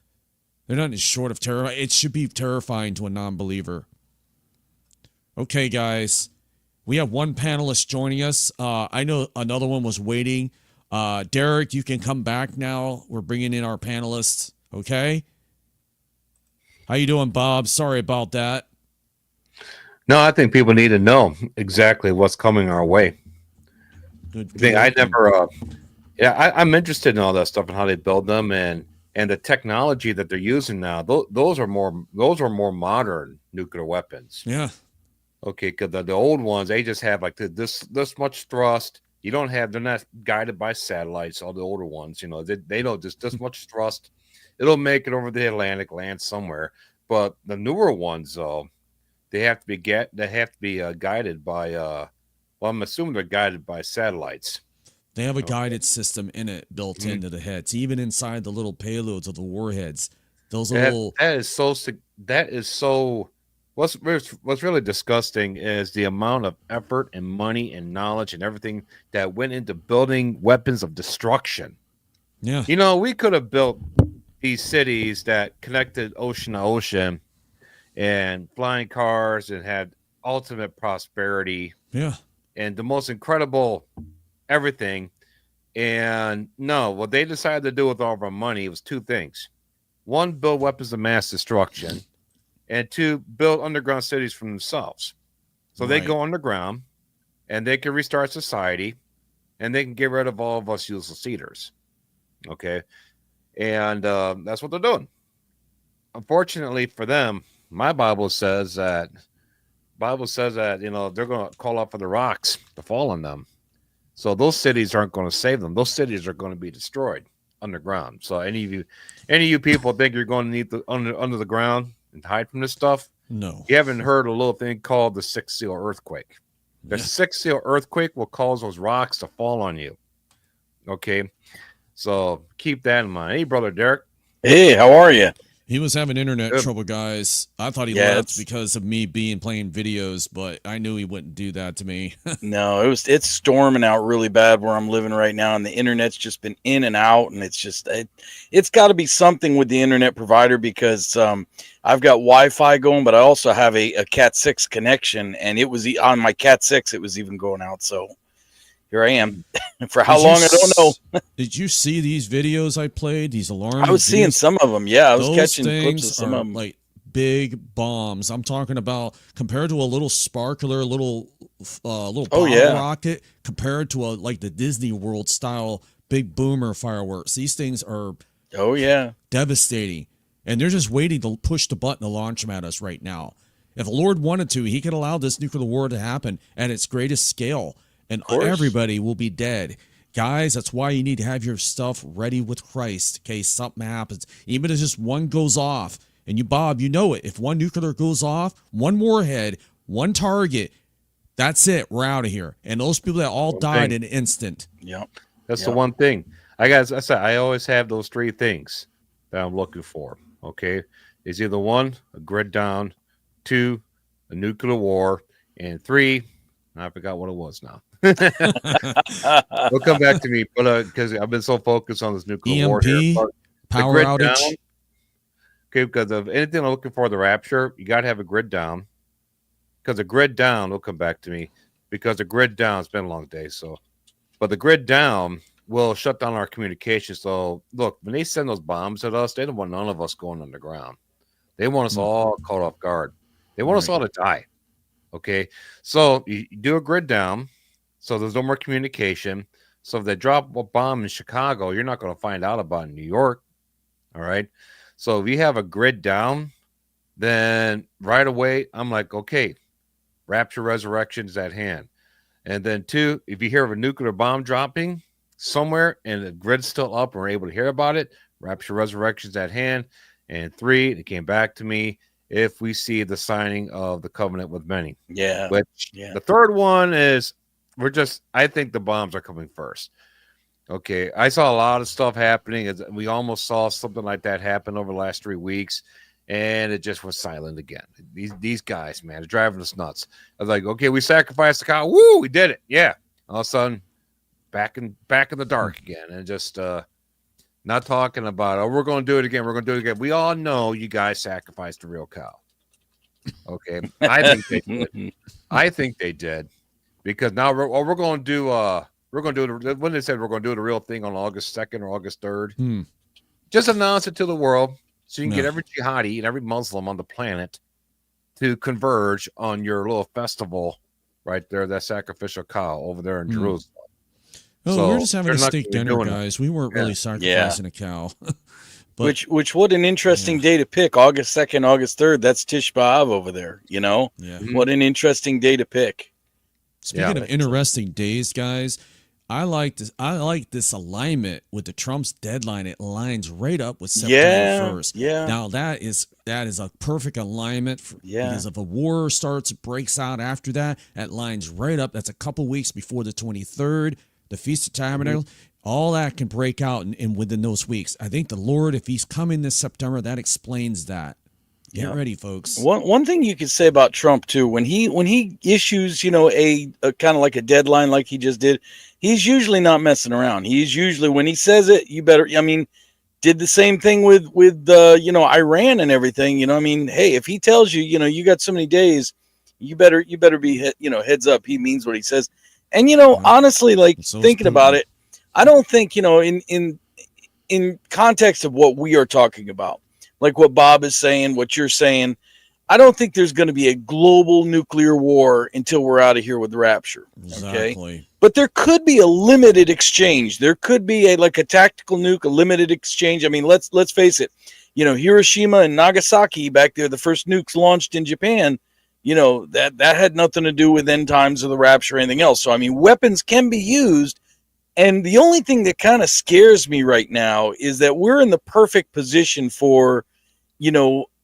They're not as short of terror. It should be terrifying to a non-believer. Okay, guys, we have one panelist joining us. I know another one was waiting. Derek, you can come back now. We're bringing in our panelists. Okay? How you doing, Bob? Sorry about that. No, I think people need to know exactly what's coming our way. Good. I'm interested in all that stuff and how they build them, and and the technology that they're using now, those are more modern nuclear weapons. Yeah. Okay, because the old ones, they just have like this much thrust. They're not guided by satellites. All the older ones, they don't just this much thrust. It'll make it over the Atlantic, land somewhere. But the newer ones, though, they have to be guided by. Well, I'm assuming they're guided by satellites. They have a guided system in it built into the heads, even inside the little payloads of the warheads. Those little that is so. What's really disgusting is the amount of effort and money and knowledge and everything that went into building weapons of destruction. Yeah. We could have built these cities that connected ocean to ocean and flying cars and had ultimate prosperity. Yeah. And the most incredible everything. And no, what they decided to do with all of our money was two things. One, build weapons of mass destruction. And two, build underground cities for themselves. So they go underground and they can restart society and they can get rid of all of us useless eaters. Okay. And that's what they're doing. Unfortunately for them, my Bible says that they're going to call out for the rocks to fall on them. So those cities aren't going to save them. Those cities are going to be destroyed underground. So any of you people think you're going to need under the ground and hide from this stuff? No. You haven't heard a little thing called the 6th seal earthquake. The 6th seal earthquake will cause those rocks to fall on you. Okay. So keep that in mind. Hey, brother Derek. Hey, how are you? He was having internet trouble, guys. I thought he left because of me playing videos, but I knew he wouldn't do that to me. No, it's storming out really bad where I'm living right now, and the internet's just been in and out, and it's got to be something with the internet provider because I've got Wi-Fi going, but I also have a Cat 6 connection, and it was on my Cat 6. It was even going out, so here I am. For how long, I don't know. Did you see these videos I played? These alarm I was seeing some of them. Yeah, I was catching clips of some of them. Like big bombs. I'm talking about compared to a little sparkler, little bottle rocket, compared to like the Disney World style big boomer fireworks. These things are devastating, and they're just waiting to push the button to launch them at us right now. If the Lord wanted to, He could allow this nuclear war to happen at its greatest scale. And everybody will be dead. Guys, that's why you need to have your stuff ready with Christ in case something happens. Even if just one goes off. And you, Bob, you know it. If one nuclear goes off, one warhead, one target, that's it. We're out of here. And those people that all died in an instant. Yep. That's the one thing. I always have those three things that I'm looking for. Okay. It's either one, a grid down, two, a nuclear war, and three, I forgot what it was now. It'll come back to me, but because I've been so focused on this nuclear war here. Power outage. Down, okay, because of anything I'm looking for the rapture, you got to have a grid down. Because the grid down will come back to me. Because the grid down, it's been a long day. But the grid down will shut down our communication. So look, when they send those bombs at us, they don't want none of us going underground. They want us all caught off guard. They want us all to die. Okay, so you do a grid down, so there's no more communication. So if they drop a bomb in Chicago, you're not going to find out about it in New York. All right, so if you have a grid down, then right away I'm like, okay, rapture resurrection is at hand. And then two, if you hear of a nuclear bomb dropping somewhere and the grid's still up and we're able to hear about it, rapture resurrection is at hand. And three, it came back to me. If we see the signing of the covenant with many. Yeah. Which the third one is I think the bombs are coming first. Okay. I saw a lot of stuff happening. We almost saw something like that happen over the last 3 weeks, and it just was silent again. These guys, man, are driving us nuts. I was like, okay, we sacrificed the cow. Woo, we did it. Yeah. All of a sudden, back in the dark again. And just not talking about, we're going to do it again. We're going to do it again. We all know you guys sacrificed a real cow. Okay. I think they did. I think they did. Because now we're going to do, when they said we're going to do the real thing on August 2nd or August 3rd, just announce it to the world so you can get every jihadi and every Muslim on the planet to converge on your little festival right there, that sacrificial cow over there in Jerusalem. Oh, so we're just having a steak dinner, guys. We weren't really sacrificing a cow. But, which what an interesting day to pick. August 2nd, August 3rd. That's Tish B'Av over there. Yeah. What an interesting day to pick. Speaking of interesting days, guys, I like this alignment with the Trump's deadline. It lines right up with September 1st. Yeah. Now that is a perfect alignment because if a war breaks out after that, that lines right up. That's a couple weeks before the 23rd, the Feast of Tabernacles. All that can break out in within those weeks. I think the Lord, if he's coming this September, that explains that. Get ready, folks. One thing you could say about Trump too, when he issues, a kind of like a deadline like he just did, he's usually not messing around. He's usually, when he says it, you better. I mean, did the same thing with Iran and everything. Hey, if he tells you, you got so many days, you better be heads up. He means what he says. And honestly, like thinking about it, I don't think in context of what we are talking about, like what Bob is saying, what you're saying, I don't think there's going to be a global nuclear war until we're out of here with the rapture. Exactly. Okay? But there could be a limited exchange. There could be a tactical nuke, a limited exchange. I mean, let's face it. Hiroshima and Nagasaki back there, the first nukes launched in Japan, that had nothing to do with end times or the rapture or anything else. So, I mean, weapons can be used. And the only thing that kind of scares me right now is that we're in the perfect position for,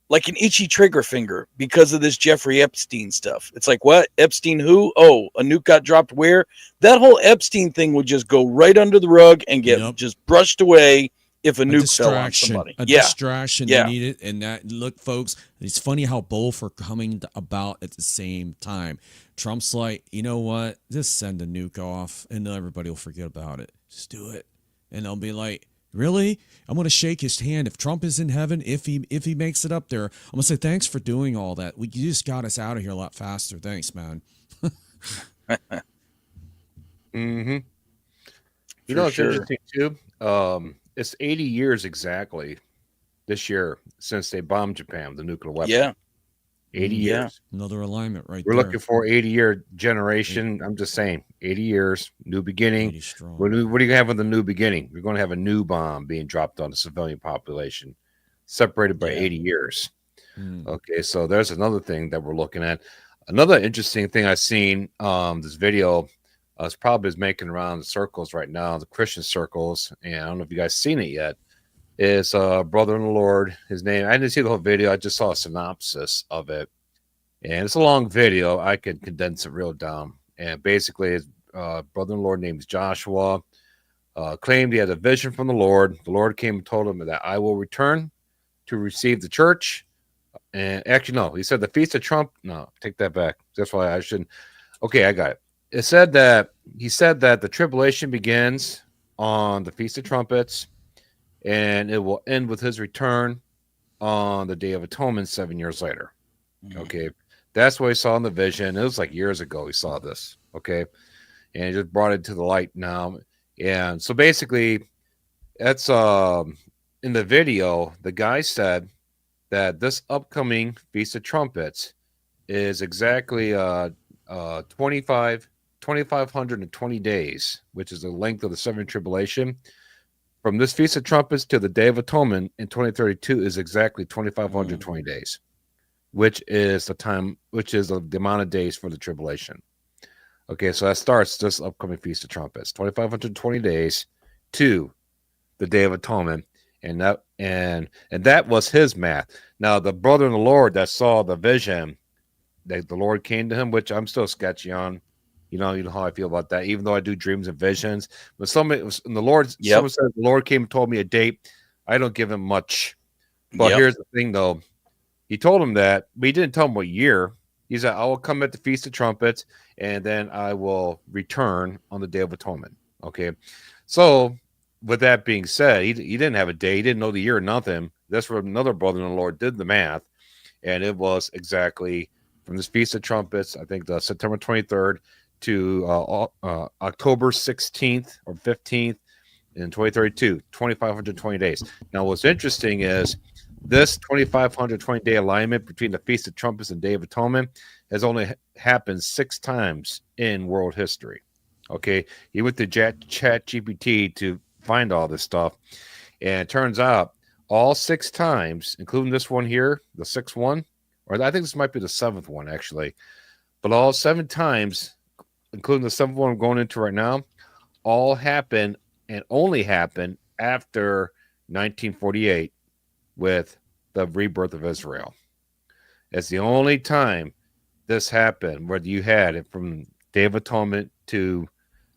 like an itchy trigger finger because of this Jeffrey Epstein stuff. It's like, what? Epstein who? Oh, a nuke got dropped where? That whole Epstein thing would just go right under the rug and get just brushed away if a nuke fell on somebody. Distraction. They need it. And look, folks, it's funny how both are coming about at the same time. Trump's like, you know what? Just send a nuke off and everybody will forget about it. Just do it. And they'll be like, really? I'm going to shake his hand. If Trump is in heaven, if he makes it up there, I'm going to say, thanks for doing all that. You just got us out of here a lot faster. Thanks, man. Mm-hmm. It's interesting, too? It's 80 years exactly this year since they bombed Japan with the nuclear weapon. Yeah. 80 years. Another alignment right We're there. looking for 80-year generation. I'm just saying, 80 years, new beginning. What are you going to have with the new beginning? We're going to have a new bomb being dropped on the civilian population, separated by 80 years. Okay, so there's another thing that we're looking at. Another interesting thing I've seen, this video, it's probably is making around the circles right now, the Christian circles, and I don't know if you guys seen it yet. Is brother in the Lord. His name, I didn't see the whole video. I just saw a synopsis of it. And it's a long video. I could condense it real down. And basically, his brother in the Lord named Joshua claimed he had a vision from the Lord. The Lord came and told him that I will return to receive the church. And actually, no, he said the Feast of Trump. No, take that back. That's why I shouldn't. Okay, I got it. He said that the tribulation begins on the Feast of Trumpets. And it will end with his return on the Day of Atonement 7 years later. Okay. That's what he saw in the vision. It was like years ago he saw this. Okay. And he just brought it to the light now. And so basically, that's in the video, the guy said that this upcoming Feast of Trumpets is exactly 2,520 days, which is the length of the 7 tribulation. From this Feast of Trumpets to the Day of Atonement in 2032 is exactly 2,520 days, which is the amount of days for the tribulation. Okay, so that starts this upcoming Feast of Trumpets, 2,520 days to the Day of Atonement, and that was his math. Now, the brother in the Lord that saw the vision, that the Lord came to him, which I'm still sketchy on. You know how I feel about that, even though I do dreams and visions. But someone said the Lord came and told me a date. I don't give him much. But here's the thing, though. He told him that, but he didn't tell him what year. He said, I will come at the Feast of Trumpets, and then I will return on the Day of Atonement. Okay. So, with that being said, he didn't have a day. He didn't know the year or nothing. That's where another brother in the Lord did the math. And it was exactly from this Feast of Trumpets, I think the September 23rd, to October 16th or 15th in 2032, 2,520 days. Now, what's interesting is this 2,520 day alignment between the Feast of Trumpets and Day of Atonement has only happened 6 times in world history. Okay, he went to Chat GPT to find all this stuff, and it turns out all 6 times, including this one here, the 6th one, or I think this might be the 7th one actually, but all 7 times, including the 7th one I'm going into right now, all happen and only happen after 1948 with the rebirth of Israel. It's the only time this happened where you had it from Day of Atonement to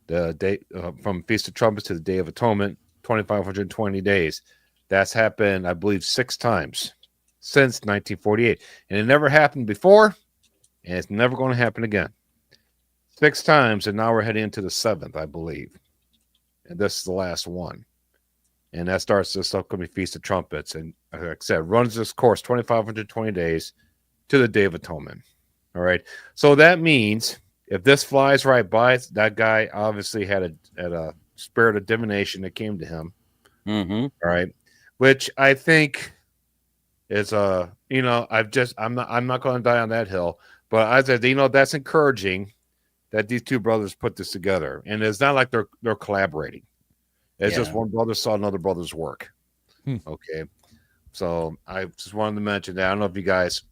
the day from Feast of Trumpets to the Day of Atonement, 2,520 days. That's happened, I believe, 6 times since 1948. And it never happened before, and it's never going to happen again. 6 times, and now we're heading into the 7th, I believe. And this is the last one. And that starts this upcoming Feast of Trumpets. And like I said, runs this course 2,520 days to the Day of Atonement. All right. So that means if this flies right by, that guy obviously had a spirit of divination that came to him. Mm-hmm. All right. Which I think is I'm not going to die on that hill. But I said, that's encouraging that these two brothers put this together. And it's not like they're collaborating. It's just one brother saw another brother's work. Okay. So I just wanted to mention that. I don't know if you guys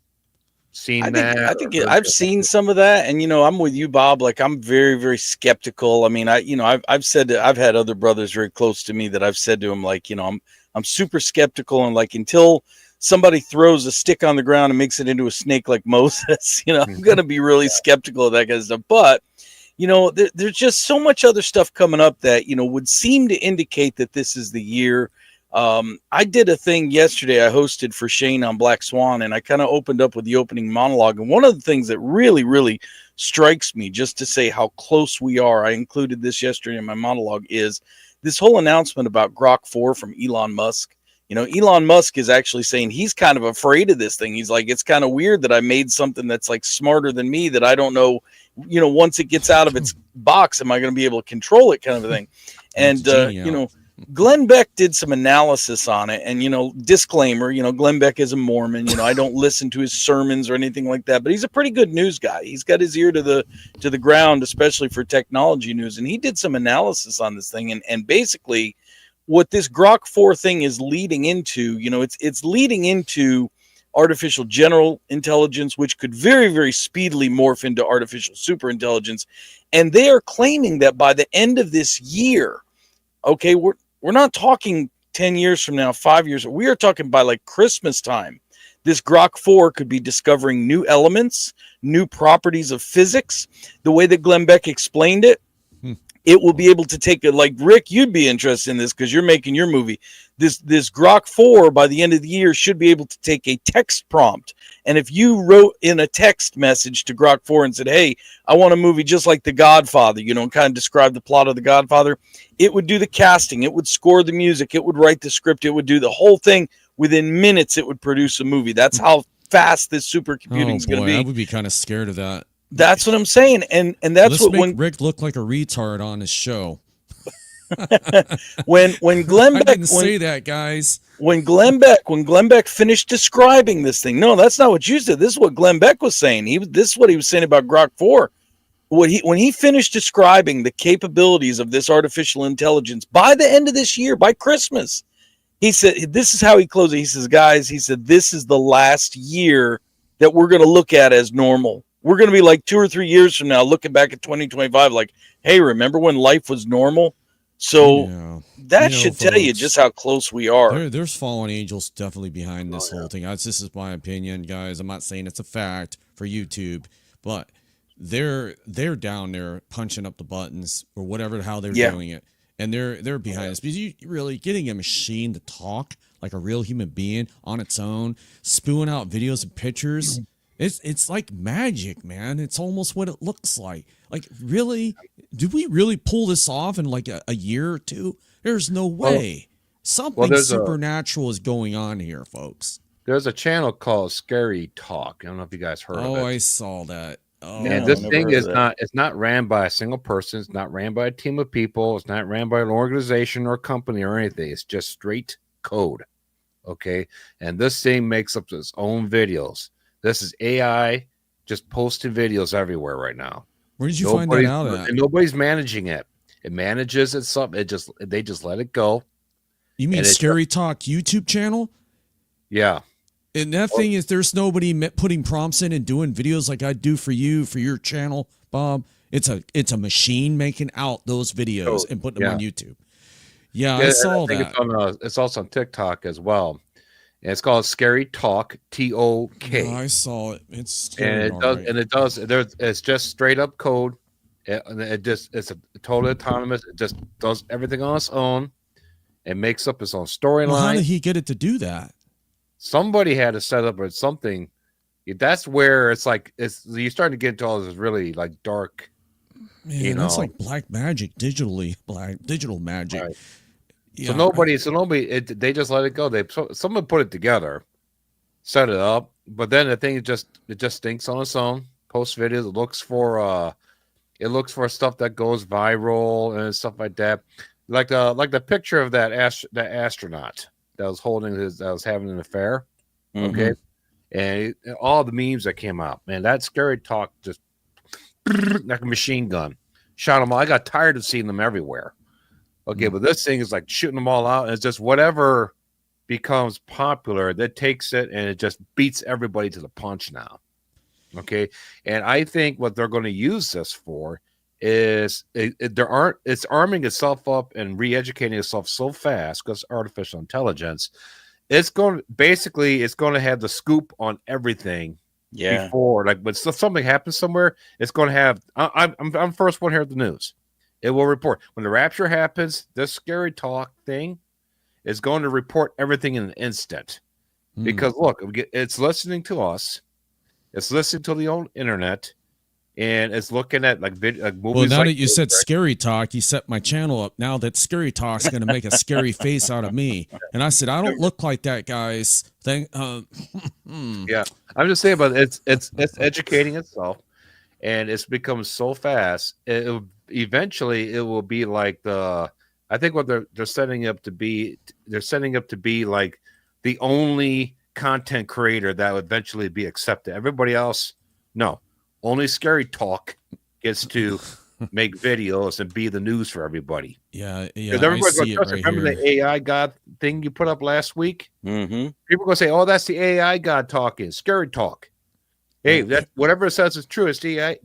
seen that. I think I've seen some of that, and I'm with you, Bob. Like, I'm very, very skeptical. I mean, I've said that I've had other brothers very close to me that I've said to them, like, I'm super skeptical, and like until somebody throws a stick on the ground and makes it into a snake like Moses, I'm gonna be really skeptical of that kind of stuff. But there's just so much other stuff coming up that would seem to indicate that this is the year. I did a thing yesterday I hosted for Shane on Black Swan, and I kind of opened up with the opening monologue. And one of the things that really, really strikes me, just to say how close we are, I included this yesterday in my monologue, is this whole announcement about Grok 4 from Elon Musk. Elon Musk is actually saying he's kind of afraid of this thing. He's like, it's kind of weird that I made something that's like smarter than me that I don't know, once it gets out of its box, am I going to be able to control it, kind of a thing. And, Glenn Beck did some analysis on it, and disclaimer, Glenn Beck is a Mormon. I don't listen to his sermons or anything like that, but he's a pretty good news guy. He's got his ear to the ground, especially for technology news, and he did some analysis on this thing, and basically what this Grok 4 thing is leading into, it's leading into artificial general intelligence, which could very, very speedily morph into artificial superintelligence, and they are claiming that by the end of this year, okay, we're not talking 10 years from now, 5 years. We are talking by like Christmas time. This Grok 4 could be discovering new elements, new properties of physics. The way that Glenn Beck explained it, it will be able to take it. Like, Rick, you'd be interested in this because you're making your movie. This Grok 4 by the end of the year should be able to take a text prompt. And if you wrote in a text message to Grok 4 and said, hey, I want a movie just like The Godfather, kind of describe the plot of The Godfather, it would do the casting, it would score the music, it would write the script, it would do the whole thing. Within minutes, it would produce a movie. That's how fast this supercomputing is going to be. I would be kind of scared of that. That's what I'm saying. And that's Let's make Rick look like a retard on his show. when Glenn Beck, I didn't say that, guys. When Glenn Beck finished describing this thing, no, that's not what you said. This is what Glenn Beck was saying. This is what he was saying about Grok 4. When he finished describing the capabilities of this artificial intelligence by the end of this year, by Christmas, he said, this is how he closed it. He says, guys, this is the last year that we're going to look at as normal. We're going to be like 2 or 3 years from now, looking back at 2025, like, hey, remember when life was normal? So that should tell you just how close we are. There's fallen angels definitely behind this whole thing. This is my opinion, guys. I'm not saying it's a fact for YouTube, but they're down there punching up the buttons or whatever, how they're doing it. And they're behind this, because you really getting a machine to talk like a real human being on its own, spewing out videos and pictures. It's like magic, man. It's almost what it looks like. Like, really? Did we really pull this off in like a year or two? There's no way. Something supernatural is going on here, folks. There's a channel called Scary Talk. I don't know if you guys heard of it. Oh, I saw that. Oh, and this thing is not ran by a single person. It's not ran by a team of people. It's not ran by an organization or company or anything. It's just straight code. Okay. And this thing makes up its own videos. This is AI just posting videos everywhere right now. Where did you find that out at? And nobody's managing it. It manages itself. They just let it go. You mean Scary Talk YouTube channel? Yeah. And that thing is, there's nobody putting prompts in and doing videos like I do for you, for your channel, Bob. It's a machine making out those videos and putting them on YouTube. Yeah, I saw that. It's also on TikTok as well. And it's called Scary Talk, TOK. No, I saw it. It's it's just straight up code. It's a totally autonomous. It just does everything on its own. It makes up its own storyline. Well, how did he get it to do that? Somebody had to set up or something. That's where it's like you're starting to get into all this really like dark. Man, that's like black magic, digital magic. Right. Yeah, so nobody, they just let it go. Someone put it together, set it up, but then the thing it just stinks on its own. Posts videos. It looks for stuff that goes viral and stuff like that. Like the picture of that astronaut that was having an affair. Mm-hmm. Okay. And all the memes that came out, man, that Scary Talk just like a machine gun shot them all. I got tired of seeing them everywhere. Okay, but this thing is like shooting them all out, and it's just whatever becomes popular that takes it and it just beats everybody to the punch now. Okay, and I think what they're going to use this for is it's arming itself up and re-educating itself so fast because artificial intelligence. It's going to have the scoop on everything. Yeah. Before, like when something happens somewhere, it's going to have. I'm first one here at the news. It will report when the rapture happens. This Scary Talk thing is going to report everything in an instant. Because look, it's listening to us, it's listening to the old internet, and it's looking at like movies. Well, now that you said Scary Talk, you set my channel up. Now that Scary Talk's going to make a scary face out of me, and I said I don't look like that, guys. Yeah, I'm just saying, but it's educating itself, and it's become so fast. Eventually, it will be like I think what they're setting up to be. They're setting up to be like the only content creator that would eventually be accepted. Everybody else, no. Only Scary Talk gets to make videos and be the news for everybody. Yeah. Remember the AI God thing you put up last week? Mm-hmm. People are going to say, "Oh, that's the AI God talking." Scary Talk. Hey, that whatever it says is true. It's the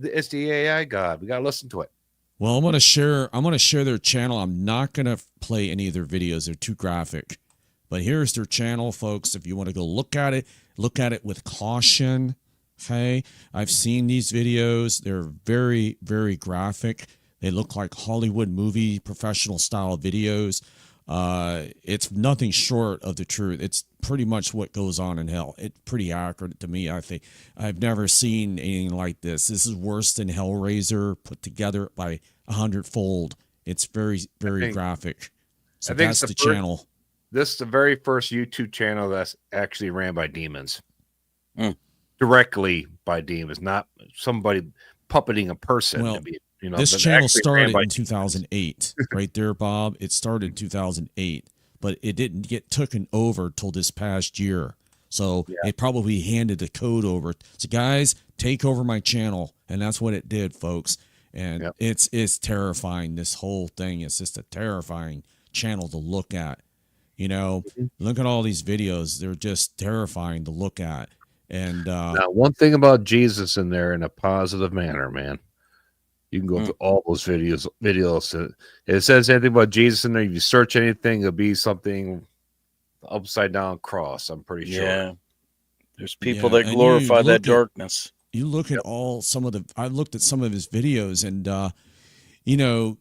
AI God. We got to listen to it. Well, I'm gonna share their channel. I'm not gonna play any of their videos. They're too graphic. But here's their channel, folks. If you want to go look at it with caution. Okay, I've seen these videos. They're very, very graphic. They look like Hollywood movie professional style videos. It's nothing short of the truth. It's pretty much what goes on in hell. It's pretty accurate to me, I think. I've never seen anything like this. This is worse than Hellraiser put together by 100-fold. It's very, very graphic. So that's the channel. This is the very first YouTube channel that's actually ran by demons. Directly by demons, not somebody puppeting a person. Well, to be, this channel started in 2008, right there, Bob. It started in 2008, but it didn't get taken over till this past year. So it probably handed the code over. So guys, take over my channel, and that's what it did, folks. And it's terrifying. This whole thing is just a terrifying channel to look at. Look at all these videos; they're just terrifying to look at. And now, one thing about Jesus in there in a positive manner, man. You can go through all those videos. If it says anything about Jesus in there, if you search anything, it'll be something upside down cross. I'm pretty sure. Yeah, there's people that glorify that darkness. You look at I looked at some of his videos, and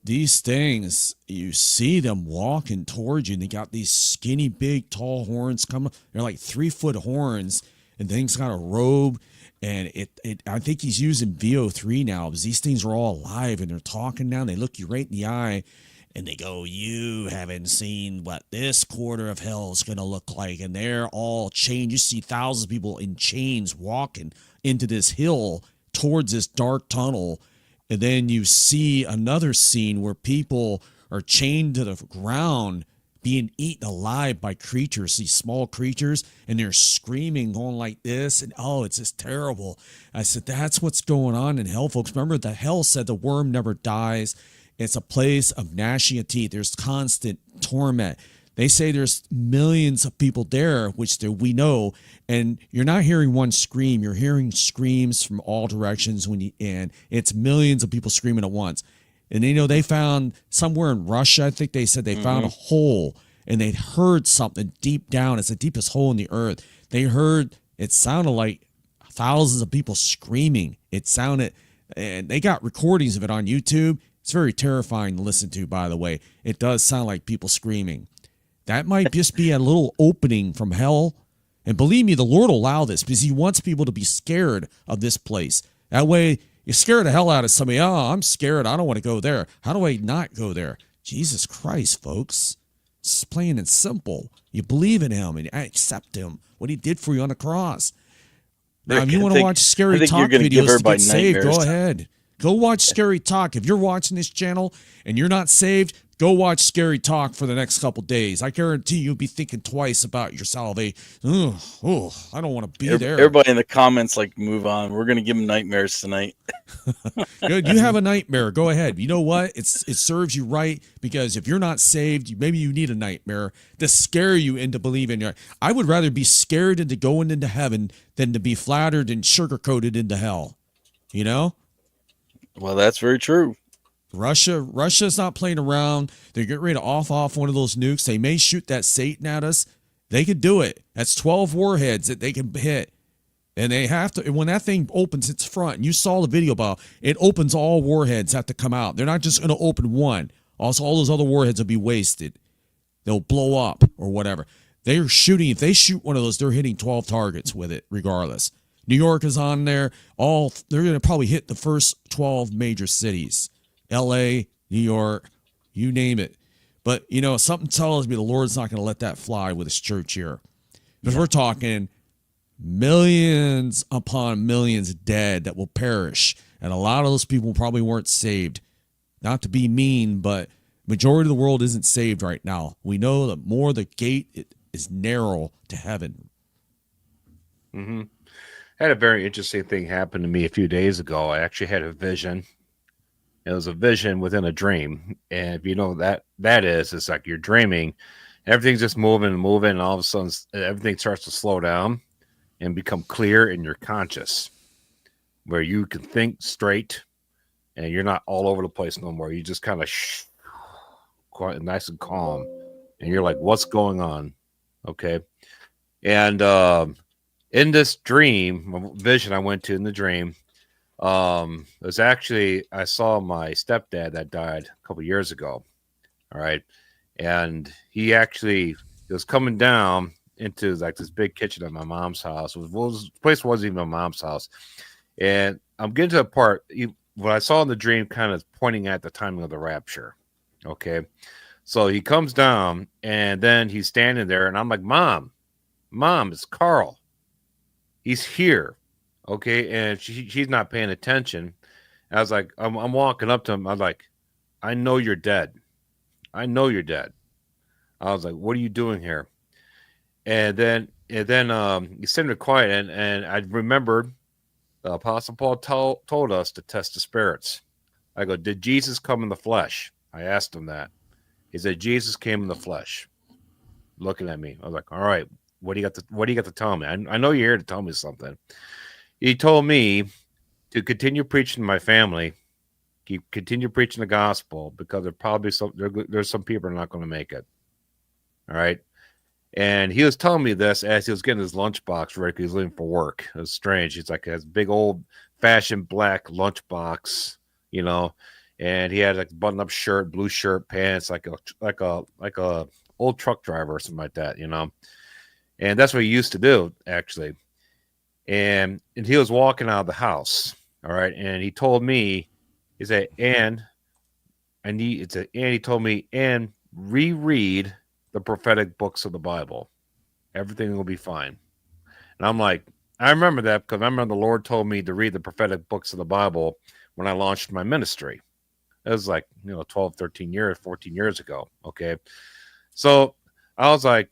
these things, you see them walking towards you, and they got these skinny, big, tall horns coming. They're like 3-foot horns. And things got a robe, and I think he's using VO3 now because these things are all alive and they're talking now. And they look you right in the eye, and they go, "You haven't seen what this quarter of hell is going to look like." And they're all chained. You see thousands of people in chains walking into this hill towards this dark tunnel, and then you see another scene where people are chained to the ground, being eaten alive by creatures, these small creatures, and they're screaming, going like this, and it's just terrible. I said, that's what's going on in hell, folks. Remember, the hell said the worm never dies. It's a place of gnashing of teeth. There's constant torment. They say there's millions of people there, which we know, and you're not hearing one scream. You're hearing screams from all directions and it's millions of people screaming at once. And they found somewhere in Russia, I think they said they found a hole, and they heard something deep down. It's the deepest hole in the earth. They heard, it sounded like thousands of people screaming. It sounded, and they got recordings of it on YouTube. It's very terrifying to listen to, by the way. It does sound like people screaming. That might just be a little opening from hell. And believe me, the Lord will allow this because he wants people to be scared of this place. That way, you scare the hell out of somebody. Oh, I'm scared. I don't want to go there. How do I not go there? Jesus Christ, folks. It's plain and simple. You believe in him and accept him, what he did for you on the cross. Now, if you want to watch Scary Talk videos to get saved, go ahead. Go watch Scary Talk. If you're watching this channel and you're not saved, go watch Scary Talk for the next couple days. I guarantee you'll be thinking twice about your salvation. Oh, I don't want to be there. Everybody in the comments, move on. We're going to give them nightmares tonight. Good. You have a nightmare. Go ahead. You know what? It serves you right, because if you're not saved, maybe you need a nightmare to scare you into believing. I would rather be scared into going into heaven than to be flattered and sugar-coated into hell. You know? Well, that's very true. Russia's not playing around. They're getting ready to off one of those nukes. They may shoot that Satan at us. They could do it. That's 12 warheads that they can hit. And they have to, when that thing opens its front, and you saw the video about it, opens, all warheads have to come out. They're not just going to open one. Also, all those other warheads will be wasted. They'll blow up or whatever. They're shooting, if they shoot one of those, they're hitting 12 targets with it regardless. New York is on there. They're going to probably hit the first 12 major cities. L.A., New York, you name it. But, something tells me the Lord's not going to let that fly with his church here. Because we're talking millions upon millions dead that will perish. And a lot of those people probably weren't saved. Not to be mean, but majority of the world isn't saved right now. We know that more the gate is narrow to heaven. Mm-hmm. I had a very interesting thing happen to me a few days ago. I actually had a vision. It was a vision within a dream. And if you know that is, it's like you're dreaming. Everything's just moving and moving. And all of a sudden, everything starts to slow down and become clear in your conscious, where you can think straight and you're not all over the place no more. You just kind of quite nice and calm. And you're like, what's going on? Okay. And in this dream, vision I went to in the dream, it was actually, I saw my stepdad that died a couple years ago. All right. And he was coming down into this big kitchen at my mom's house. The place wasn't even my mom's house. And I'm getting to a part, what I saw in the dream kind of pointing at the timing of the rapture. Okay. So he comes down and then he's standing there and I'm like, Mom, it's Carl. He's here. Okay. And she's not paying attention. I was like, I'm walking up to him. I'm like, I know you're dead. I know you're dead. I was like, what are you doing here? And then he's sitting there quiet. And I remembered the Apostle Paul told us to test the spirits. I go, did Jesus come in the flesh? I asked him that. He said, Jesus came in the flesh. Looking at me. I was like, all right, what do you got to tell me? I know you're here to tell me something. He told me to continue preaching to my family, continue preaching the gospel, because there's some people who are not going to make it. All right. And he was telling me this as he was getting his lunchbox ready because he was leaving for work. It was strange. He's like, his big old fashioned black lunchbox, and he had button-up shirt, blue shirt, pants, like a old truck driver or something like that, And that's what he used to do, actually. And he was walking out of the house, all right. And he told me, he said, and he told me, and reread the prophetic books of the Bible. Everything will be fine. And I'm like, I remember that because I remember the Lord told me to read the prophetic books of the Bible when I launched my ministry. It was 12, 13 years, 14 years ago. Okay. So I was like,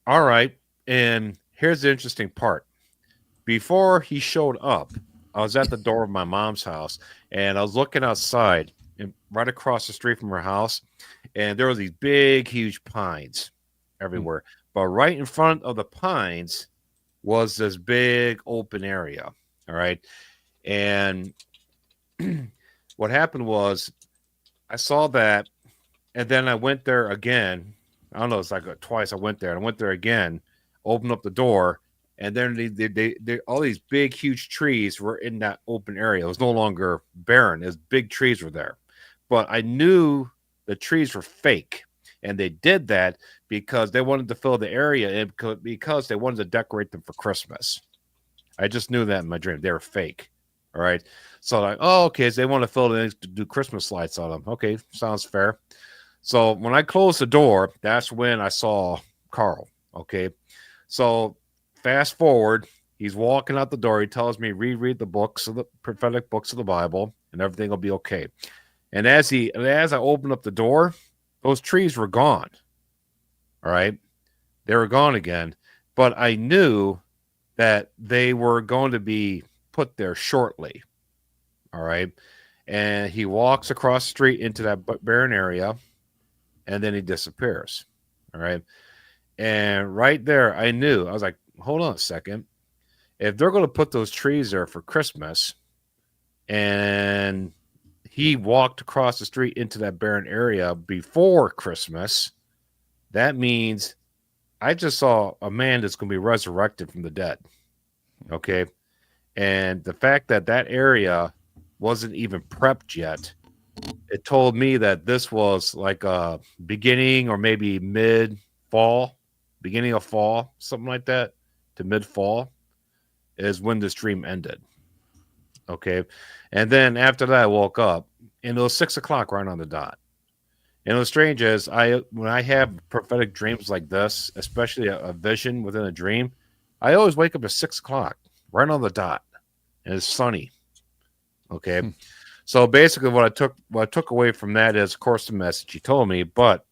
all right. And here's the interesting part. Before he showed up, I was at the door of my mom's house and I was looking outside and right across the street from her house. And there were these big, huge pines. everywhere. But right in front of the pines was this big open area. All right. And what happened was I saw that, and then I went there again. I don't know, it's like twice I went there. And I went there again, opened up the door, and then they all these big, huge trees were in that open area. It was no longer barren. As big trees were there. But I knew the trees were fake. And they did that because they wanted to fill the area in because they wanted to decorate them for Christmas. I just knew that in my dream. They were fake. All right. So like, oh, okay. So they want to fill it in to do Christmas lights on them. Okay. Sounds fair. So when I closed the door, that's when I saw Carl. Okay. So fast forward, he's walking out the door. He tells me, reread the books of the prophetic books of the Bible and everything will be okay. And as I opened up the door, those trees were gone. All right. They were gone again. But I knew that they were going to be put there shortly. All right. And he walks across the street into that barren area, and then he disappears. All right. And right there, I knew. I was like, hold on a second. If they're going to put those trees there for Christmas, and he walked across the street into that barren area before Christmas, that means I just saw a man that's going to be resurrected from the dead. Okay. And the fact that that area wasn't even prepped yet, it told me that this was like a beginning or maybe mid-fall, beginning of fall, something like that, to mid-fall is when this dream ended. Okay. And then after that, I woke up, and it was 6 o'clock right on the dot. And what's strange is when I have prophetic dreams like this, especially a vision within a dream, I always wake up at 6 o'clock, right on the dot, and it's sunny. Okay. So basically what I took away from that is, of course, the message he told me, but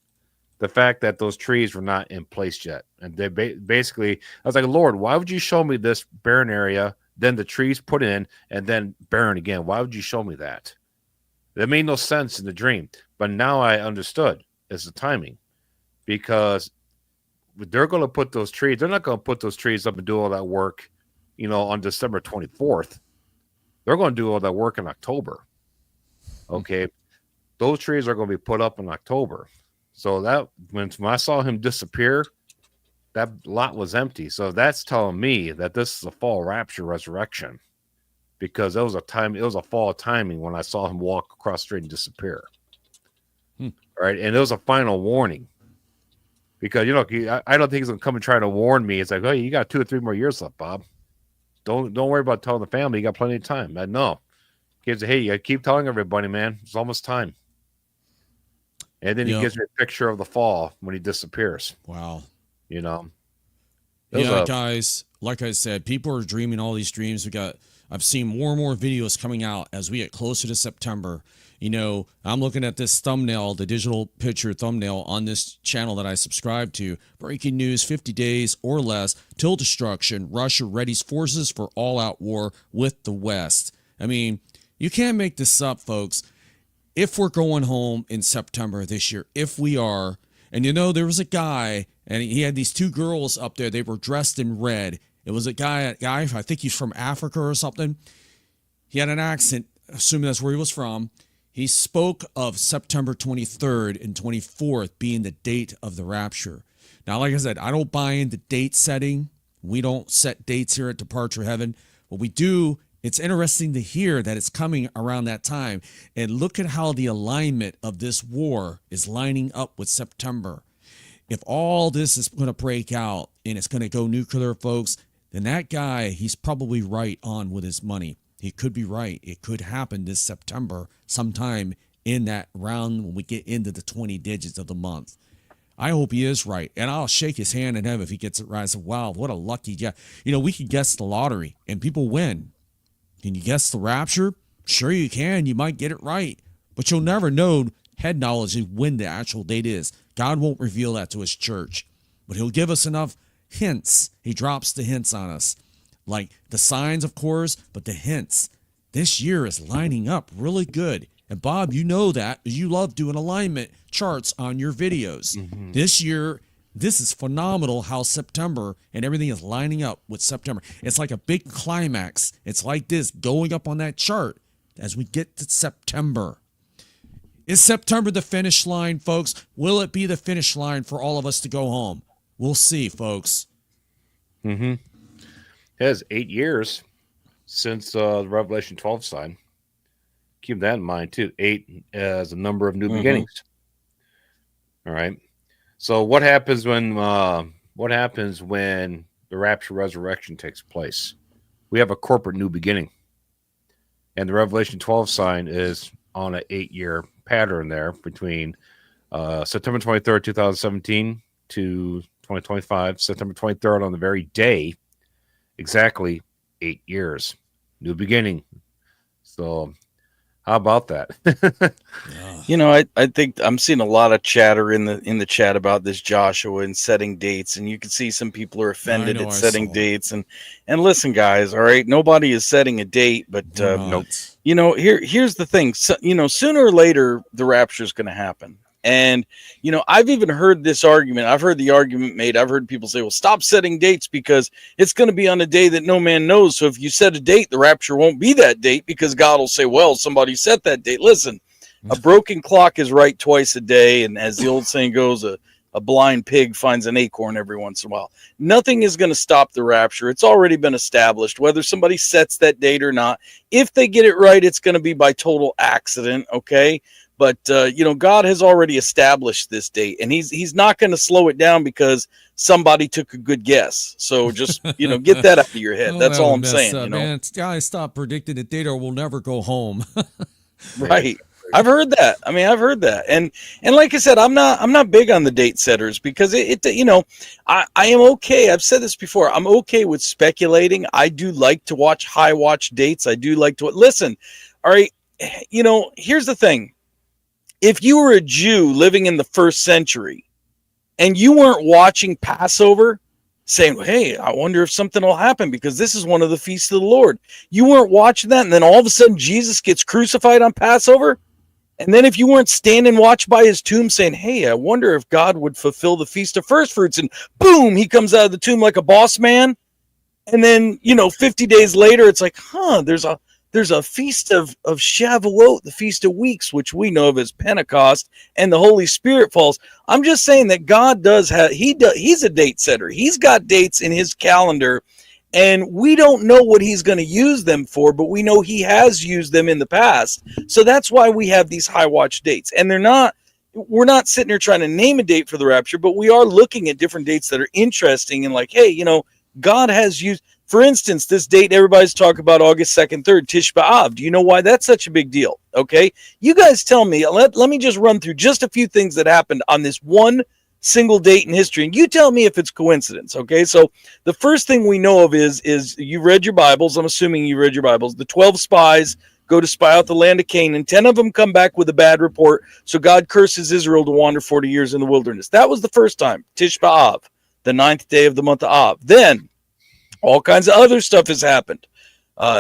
the fact that those trees were not in place yet. And they basically, I was like, Lord, why would you show me this barren area, then the trees put in, and then barren again? Why would you show me that? That made no sense in the dream. But now I understood it's the timing, because they're going to put those trees, they're not going to put those trees up and do all that work, on December 24th. They're going to do all that work in October. Okay. Those trees are going to be put up in October. So that when I saw him disappear, that lot was empty. So that's telling me that this is a fall rapture resurrection, because it was a fall timing when I saw him walk across the street and disappear. All right. And it was a final warning, because, I don't think he's going to come and try to warn me. It's like, oh, you got 2 or 3 more years left, Bob. Don't worry about telling the family. You got plenty of time. No. Kids, hey, you keep telling everybody, man. It's almost time. And then he gives me a picture of the fall when he disappears. Wow. Guys, like I said, people are dreaming all these dreams. I've seen more and more videos coming out as we get closer to September. I'm looking at this thumbnail, the digital picture thumbnail on this channel that I subscribe to. Breaking news, 50 days or less till destruction. Russia readies forces for all-out war with the West. I mean, you can't make this up, folks. If we're going home in September this year, if we are, and there was a guy, and he had these 2 girls up there. They were dressed in red. It was a guy, I think he's from Africa or something. He had an accent, assuming that's where he was from. He spoke of September 23rd and 24th being the date of the rapture. Now, like I said, I don't buy into date setting. We don't set dates here at Departure Heaven. What we do, it's interesting to hear that it's coming around that time. And look at how the alignment of this war is lining up with September. If all this is going to break out and it's going to go nuclear, folks, then that guy, he's probably right on with his money. He could be right. It could happen this September, sometime in that round when we get into the 20 digits of the month. I hope he is right, and I'll shake his hand in heaven if he gets it right. I said, wow, what a lucky guy. We can guess the lottery, and people win. Can you guess the rapture? Sure you can. You might get it right, but you'll never know head knowledge of when the actual date is. God won't reveal that to his church, but he'll give us enough hints. He drops the hints on us. Like the signs, of course, but the hints. This year is lining up really good. And Bob, you know that. You love doing alignment charts on your videos. Mm-hmm. This year, This is phenomenal how September and everything is lining up with September. It's like a big climax. It's like this going up on that chart as we get to September. Is September the finish line, folks? Will it be the finish line for all of us to go home? We'll see, folks. Mm-hmm. It has 8 years since the Revelation 12 sign. Keep that in mind, too. 8 as a number of new beginnings. All right. So what happens when the rapture resurrection takes place? We have a corporate new beginning. And the Revelation 12 sign is on an 8-year pattern there between September 23rd, 2017 to 2025, September 23rd on the very day, exactly 8 years. New beginning. So how about that? You know, I think I'm seeing a lot of chatter in the chat about this Joshua and setting dates, and you can see some people are offended at setting dates. And listen, guys, all right, nobody is setting a date, but you know, here's the thing. So, you know, sooner or later the rapture is going to happen. And, you know, I've even heard this argument. I've heard the argument made. I've heard people say, well, stop setting dates because it's going to be on a day that no man knows. So if you set a date, the rapture won't be that date because God will say, well, somebody set that date. Listen, a broken clock is right twice a day. And as the old saying goes, a blind pig finds an acorn every once in a while. Nothing is going to stop the rapture. It's already been established, whether somebody sets that date or not. If they get it right, it's going to be by total accident. Okay. But, you know, God has already established this date, and he's not going to slow it down because somebody took a good guess. So just, you know, get that out of your head. That's all I'm saying. You know, man, guys, stop predicting the date or we'll never go home. Right. I've heard that. I mean, I've heard that. And like I said, I'm not big on the date setters because it you know, I am okay. I've said this before. I'm okay with speculating. I do like to watch high watch dates. I do like to listen. All right. You know, here's the thing. If you were a Jew living in the 1st century and you weren't watching Passover saying, hey, I wonder if something will happen because this is one of the feasts of the Lord. You weren't watching that. And then all of a sudden Jesus gets crucified on Passover. And then if you weren't standing watch by his tomb saying, hey, I wonder if God would fulfill the feast of first fruits, and boom, he comes out of the tomb like a boss man. And then, you know, 50 days later, it's like, there's a feast of Shavuot, the Feast of Weeks, which we know of as Pentecost, and the Holy Spirit falls. I'm just saying that God does have, he's a date setter. He's got dates in his calendar, and we don't know what he's going to use them for, but we know he has used them in the past. So that's why we have these high watch dates. And we're not sitting here trying to name a date for the rapture, but we are looking at different dates that are interesting and like, hey, you know, God has used. For instance, this date everybody's talking about, August 2nd, 3rd, Tish B'Av. Do you know why that's such a big deal? Okay, you guys tell me. Let me just run through just a few things that happened on this one single date in history, and you tell me if it's coincidence. Okay, so the first thing we know of is you read your Bibles. I'm assuming you read your Bibles. The 12 spies go to spy out the land of Canaan. 10 of them come back with a bad report, so God curses Israel to wander 40 years in the wilderness. That was the first time, Tish B'Av, the 9th day of the month of Av. Then all kinds of other stuff has happened.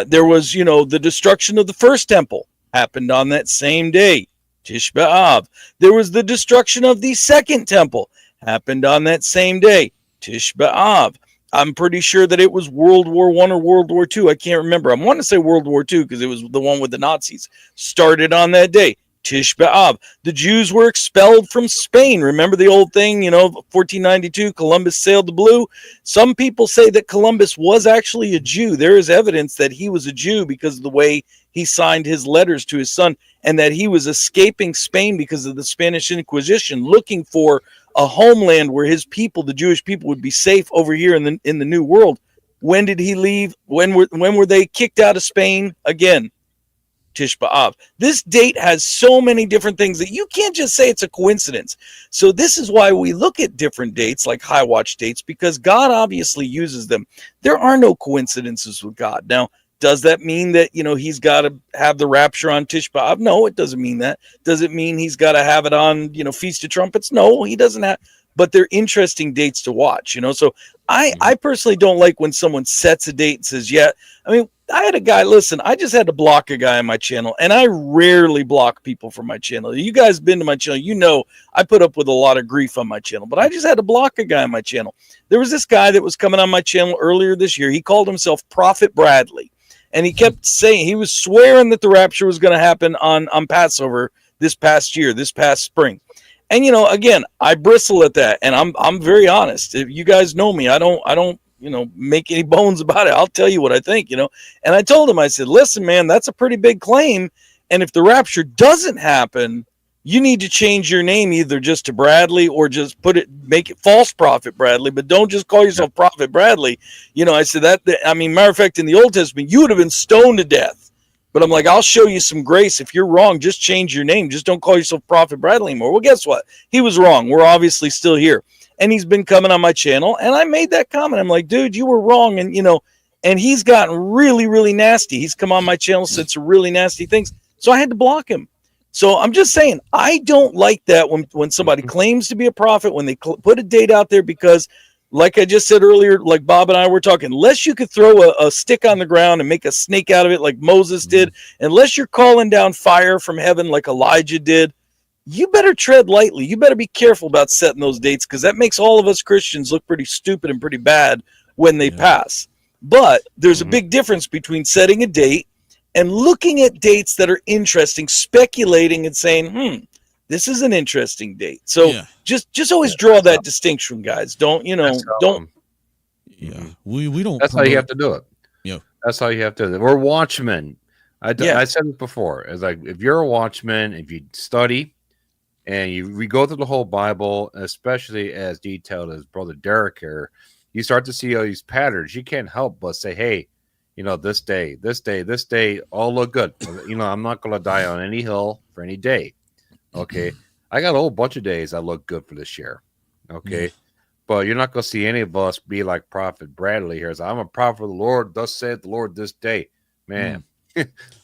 There was, you know, the destruction of the first temple happened on that same day, Tish B'Av. There was the destruction of the second temple happened on that same day, Tish B'Av. I'm pretty sure that it was World War I or World War II. I can't remember. I want to say World War II because it was the one with the Nazis. Started on that day, Tish B'Av. The Jews were expelled from Spain. Remember the old thing, you know, 1492, Columbus sailed the blue. Some people say that Columbus was actually a Jew. There is evidence that he was a Jew because of the way he signed his letters to his son, and that he was escaping Spain because of the Spanish Inquisition, looking for a homeland where his people, the Jewish people, would be safe over here in the New World. When did he leave? When were they kicked out of Spain? Again, Tish B'Av. This date has so many different things that you can't just say it's a coincidence. So this is why we look at different dates like high watch dates, because God obviously uses them. There are no coincidences with God. Now, does that mean that, you know, he's got to have the rapture on Tish B'Av? No, it doesn't mean that. Does it mean he's got to have it on, you know, Feast of Trumpets? No, he doesn't have. But they're interesting dates to watch, you know. So I personally don't like when someone sets a date and says, yeah, I mean, I had a guy, listen, I just had to block a guy on my channel, and I rarely block people from my channel. You guys been to my channel, you know I put up with a lot of grief on my channel, but I just had to block a guy on my channel. There was this guy that was coming on my channel earlier this year. He called himself Prophet Bradley, and he kept saying, he was swearing that the rapture was going to happen on Passover this past year, this past spring. And, you know, again, I bristle at that, and I'm very honest. If you guys know me, I don't make any bones about it. I'll tell you what I think, And I told him, I said, listen, man, that's a pretty big claim. And if the rapture doesn't happen, you need to change your name either just to Bradley or just make it false prophet Bradley, but don't just call yourself Prophet Bradley. I said matter of fact, in the Old Testament, you would have been stoned to death. But I'm like, I'll show you some grace. If you're wrong, just change your name. Just don't call yourself Prophet Bradley anymore. Well, guess what? He was wrong. We're obviously still here. And he's been coming on my channel, and I made that comment. I'm like, dude, you were wrong. And, and he's gotten really, really nasty. He's come on my channel, said some really nasty things. So I had to block him. So I'm just saying, I don't like that when somebody claims to be a prophet, when they put a date out there, because like I just said earlier, like Bob and I were talking, unless you could throw a stick on the ground and make a snake out of it like Moses did, unless you're calling down fire from heaven like Elijah did, you better tread lightly. You better be careful about setting those dates, because that makes all of us Christians look pretty stupid and pretty bad when they pass. But there's a big difference between setting a date and looking at dates that are interesting, speculating and saying, this is an interesting date. So just always draw that distinction, guys. Don't. We don't. That's how you have to do it. Yeah. That's how you have to do it. We're watchmen. I said it before. It's like, if you're a watchman, if you study and we go through the whole Bible, especially as detailed as Brother Derek here, you start to see all these patterns. You can't help but say, hey, this day, all look good. I'm not going to die on any hill for any day. Okay. I got a whole bunch of days that look good for this year. Okay. But you're not going to see any of us be like Prophet Bradley here. So I'm a prophet of the Lord. Thus saith the Lord this day. Man,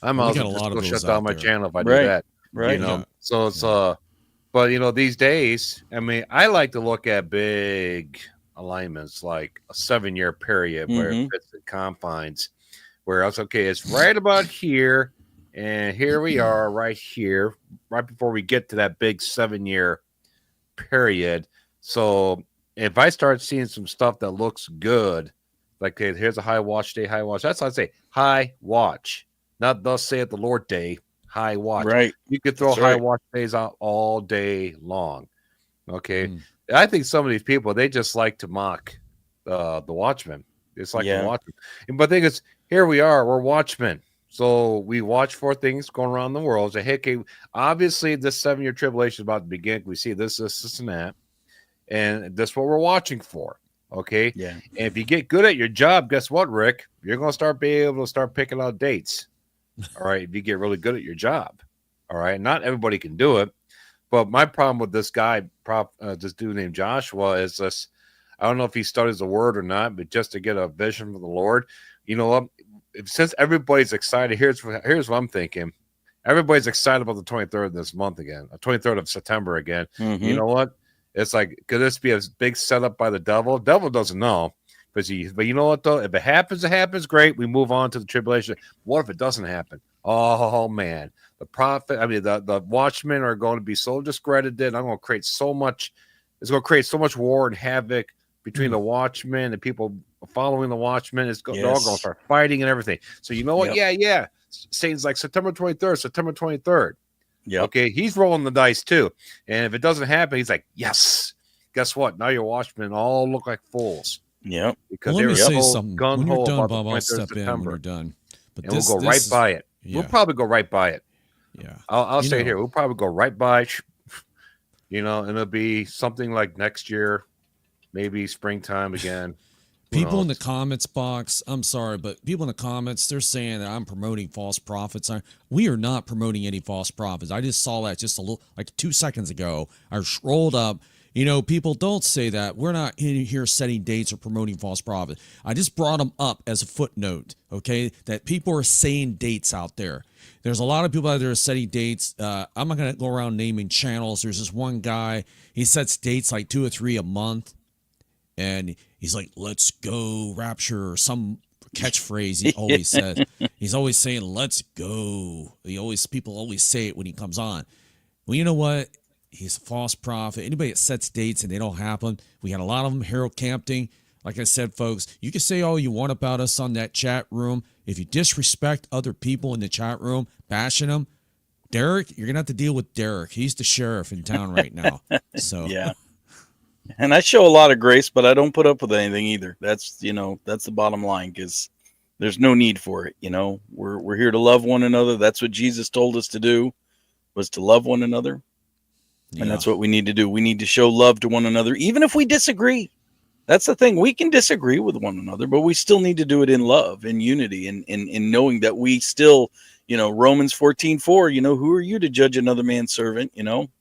I'm also just going to shut down my channel if I do that. Right. So it's, but these days, I like to look at big alignments, like a 7-year period where it fits the confines, where else, okay, it's right about here. And here we are right here, right before we get to that big 7-year period. So if I start seeing some stuff that looks good, like, okay, here's a high watch day, high watch. That's what I say, high watch, not thus saith the Lord day, high watch. Right. You could throw high watch days out all day long. Okay. I think some of these people, they just like to mock the watchmen. It's like the watchmen. But the thing is, here we are, we're watchmen. So we watch for things going around the world. Say, hey, okay, obviously this 7-year tribulation is about to begin. We see this, and that. And that's what we're watching for. Okay. Yeah. And if you get good at your job, guess what, Rick? You're going to be able to start picking out dates. All right. If you get really good at your job. All right. Not everybody can do it. But my problem with this guy, this dude named Joshua, is this. I don't know if he studies the word or not, but just to get a vision from the Lord, you know what? Since everybody's excited, here's what I'm thinking. Everybody's excited about the 23rd of this month again, 23rd of September again. You know what? It's like, could this be a big setup by the devil? Devil doesn't know. But you know what, though? If it happens, great. We move on to the tribulation. What if it doesn't happen? Oh, man. The watchmen are going to be so discredited. I'm going to create so much. It's going to create so much war and havoc between the watchmen and people following the watchmen. They're all going to start fighting and everything. So you know what? Yeah. Satan's like September 23rd. Yeah. Okay. He's rolling the dice too. And if it doesn't happen, he's like, yes. Guess what? Now your watchmen all look like fools. Yeah. Well, Because let they me were say so something. gung When ho you're done, about Bob, the I'll 23rd step of in when September. you're done. But And we'll go right by it. Yeah. We'll probably go right by it. Yeah. I'll say here, we'll probably go right by, and it'll be something like next year, maybe springtime again. People in the comments box, I'm sorry, but people in the comments, they're saying that I'm promoting false prophets. We are not promoting any false prophets. I just saw that just a little, like 2 seconds ago. I scrolled up. People don't say that. We're not in here setting dates or promoting false prophets. I just brought them up as a footnote, okay, that people are saying dates out there. There's a lot of people out there setting dates. I'm not going to go around naming channels. There's this one guy, he sets dates like 2 or 3 a month. And he's like, let's go rapture, or some catchphrase he always says. He's always saying, "Let's go." People always say it when he comes on. Well, you know what? He's a false prophet. Anybody that sets dates and they don't happen, we got a lot of them Harold Camping. Like I said, folks, you can say all you want about us on that chat room. If you disrespect other people in the chat room, bashing them, Derek, you're gonna have to deal with Derek. He's the sheriff in town right now. So yeah. And I show a lot of grace, but I don't put up with anything either. That's the bottom line, because there's no need for it. We're here to love one another. That's what Jesus told us to do, was to love one another. Yeah. And that's what we need to do. We need to show love to one another, even if we disagree. That's the thing. We can disagree with one another, but we still need to do it in love, in unity, and in knowing that we still, Romans 14:4, who are you to judge another man's servant?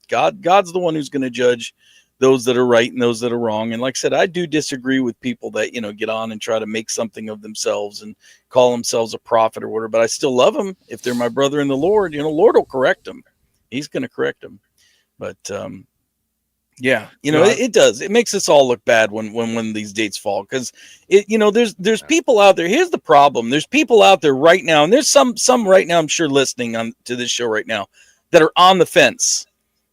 God's the one who's going to judge those that are right and those that are wrong. And like I said, I do disagree with people that, get on and try to make something of themselves and call themselves a prophet or whatever, but I still love them. If they're my brother in the Lord, Lord will correct them. He's going to correct them. But, yeah, it does. It makes us all look bad when these dates fall, because there's people out there. Here's the problem. There's people out there right now, and there's some right now, I'm sure, listening to this show right now, that are on the fence,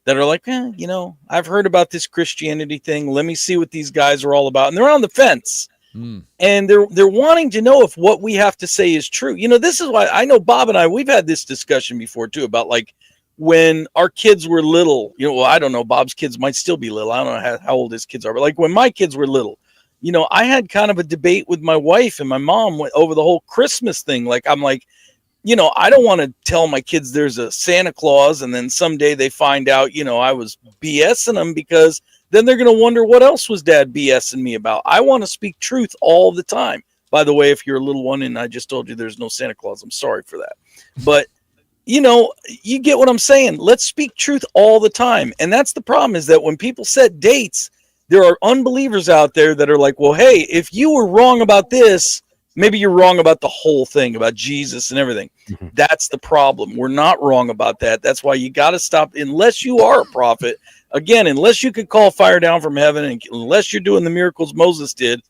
that are like, I've heard about this Christianity thing. Let me see what these guys are all about. And they're on the fence. And they're wanting to know if what we have to say is true. This is why I know Bob and we've had this discussion before too, about like when our kids were little, I don't know, Bob's kids might still be little. I don't know how old his kids are, but like when my kids were little, I had kind of a debate with my wife and my mom over the whole Christmas thing. Like, I'm like, I don't want to tell my kids there's a Santa Claus and then someday they find out, I was BSing them, because then they're going to wonder what else was Dad BSing me about. I want to speak truth all the time. By the way, if you're a little one and I just told you there's no Santa Claus, I'm sorry for that. But, you get what I'm saying. Let's speak truth all the time. And that's the problem, is that when people set dates, there are unbelievers out there that are like, well, hey, if you were wrong about this, maybe you're wrong about the whole thing, about Jesus and everything. Mm-hmm. That's the problem. We're not wrong about that. That's why you got to stop. Unless you are a prophet, again, unless you could call fire down from heaven, and unless you're doing the miracles Moses did,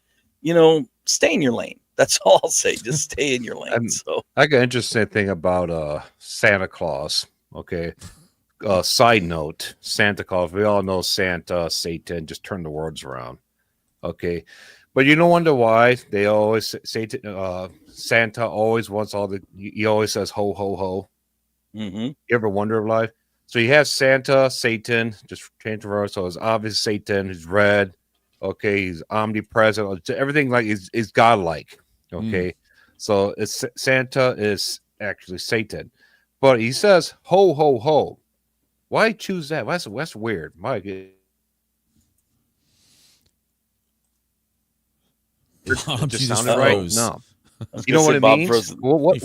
stay in your lane. That's all I'll say. Just stay in your lane. So I got an interesting thing about Santa Claus. Okay. Side note, Santa Claus. We all know Santa, Satan. Just turn the words around. Okay. But you don't wonder why they always say Santa always wants he always says ho, ho, ho. Mm-hmm. You ever wonder of life? So you have Santa, Satan, just change the word. So it's obvious Satan, he's red. Okay. He's omnipresent. Everything like is godlike. Okay. So it's Santa is actually Satan. But he says ho, ho, ho. Why choose that? That's weird. Mike. Bob, just sounded right. No, you know what it means. What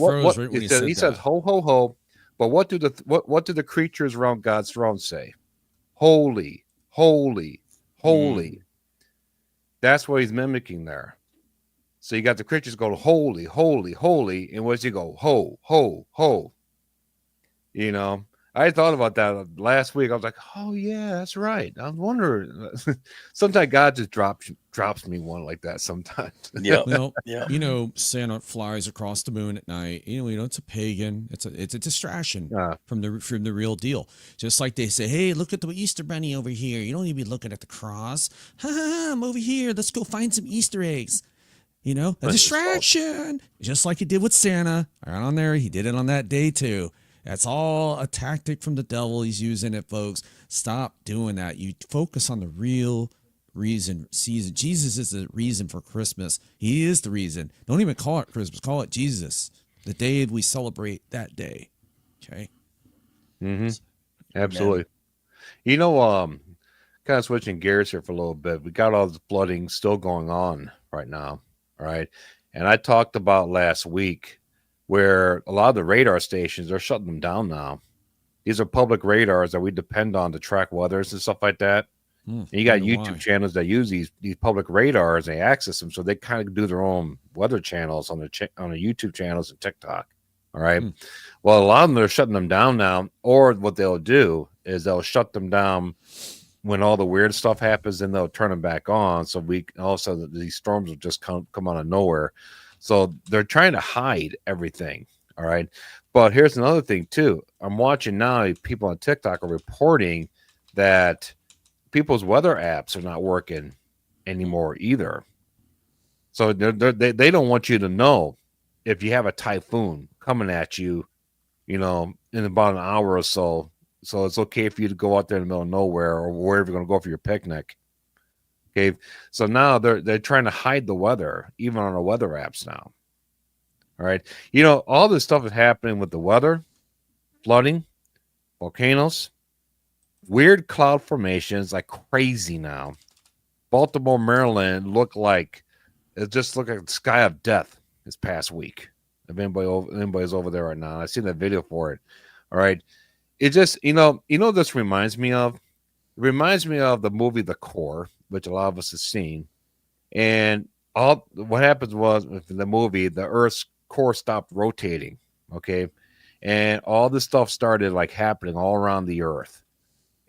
he says ho, ho, ho. But what do the creatures around God's throne say? Holy, holy, holy. That's what he's mimicking there. So you got the creatures go holy, holy, holy, and where's he go? Ho, ho, ho. I thought about that last week. I was like, oh yeah, that's right. I was wondering. Sometimes God just drops me one like that sometimes. Yeah. Well, yeah. Santa flies across the moon at night. It's a pagan. It's a distraction from the real deal. Just like they say, hey, look at the Easter bunny over here. You don't need to be looking at the cross. Ha ha! I'm over here. Let's go find some Easter eggs. A distraction. Just like he did with Santa. Right on there. He did it on that day too. That's all a tactic from the devil. He's using it, folks. Stop doing that. You focus on the real reason. Jesus is the reason for Christmas. He is the reason. Don't even call it Christmas. Call it Jesus. The day we celebrate that day. Okay? Mm-hmm. Absolutely. Kind of switching gears here for a little bit. We got all this flooding still going on right now. All right. And I talked about last week where a lot of the radar stations, they're shutting them down now. These are public radars that we depend on to track weathers and stuff like that. And you got YouTube channels that use these public radars, and they access them, so they kind of do their own weather channels on the YouTube channels and TikTok. All right. Well, a lot of them are shutting them down now, or what they'll do is they'll shut them down when all the weird stuff happens, and they'll turn them back on. So also these storms will just come out of nowhere. So they're trying to hide everything. All right. But here's another thing too. I'm watching now, people on TikTok are reporting that people's weather apps are not working anymore either. So they don't want you to know if you have a typhoon coming at you, in about an hour or so. So it's okay for you to go out there in the middle of nowhere or wherever you're going to go for your picnic. Okay. So now they're trying to hide the weather, even on our weather apps now. All right. All this stuff is happening with the weather, flooding, volcanoes, weird cloud formations like crazy now. Baltimore, Maryland looked like the sky of death this past week. If anybody's over there right now, I've seen that video for it. All right. It just, this reminds me of? It reminds me of the movie The Core, which a lot of us have seen. And what happens was in the movie, the Earth's core stopped rotating. Okay. And all this stuff started happening all around the Earth.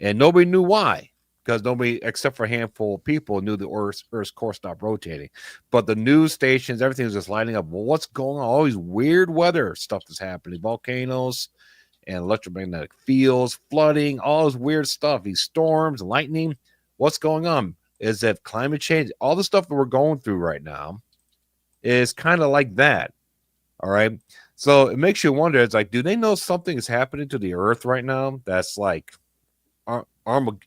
And nobody knew why. Because nobody, except for a handful of people, knew the Earth's core stopped rotating. But the news stations, everything was just lighting up. Well, what's going on? All these weird weather stuff that's happening. Volcanoes and electromagnetic fields, flooding, all this weird stuff. These storms, lightning. What's going on? Is that climate change, all the stuff that we're going through right now is kind of like that. All right. So it makes you wonder, it's do they know something is happening to the Earth right now that's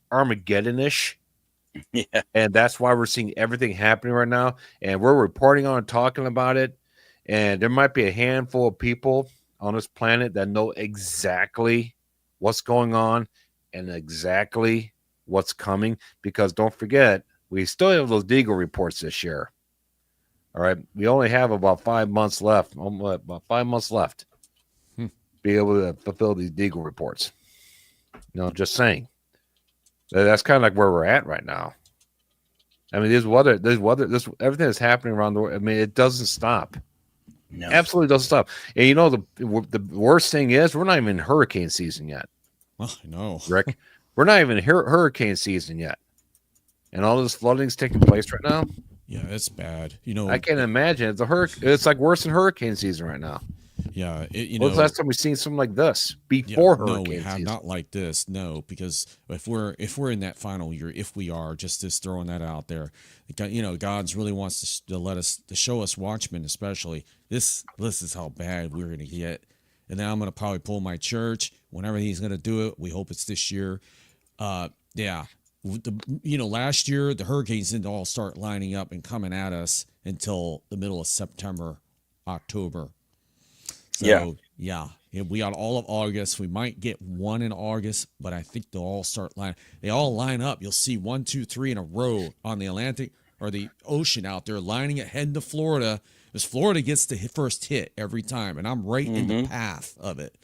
Armageddon-ish? Yeah. And that's why we're seeing everything happening right now. And we're reporting on and talking about it. And there might be a handful of people on this planet that know exactly what's going on and exactly what's coming. Because don't forget, we still have those Deagle reports this year. All right. We only have about 5 months left. About 5 months left. Be able to fulfill these Deagle reports. Just saying. That's kind of like where we're at right now. I mean, everything that's happening around the world. I mean, it doesn't stop. No. Absolutely doesn't stop. And the worst thing is we're not even in hurricane season yet. Well, I know, Rick. We're not even in hurricane season yet, and all this flooding's taking place right now. Yeah, it's bad. I can't imagine. It's like worse than hurricane season right now. Yeah, when's the last time we've seen something like this before hurricane No, we have season? not like this. No, because if we're in that final year, if we are, just throwing that out there, God's really wants to show us watchmen, especially this is how bad we're gonna get. And then I'm gonna probably pull my church whenever he's gonna do it. We hope it's this year. Yeah. Last year the hurricanes didn't all start lining up and coming at us until the middle of September, October. So, yeah, we got all of August. We might get one in August, but I think they'll all start they all line up. You'll see 1, 2, 3 in a row on the Atlantic or the ocean out there, lining it heading to Florida, because Florida gets the first hit every time, and I'm right in the path of it.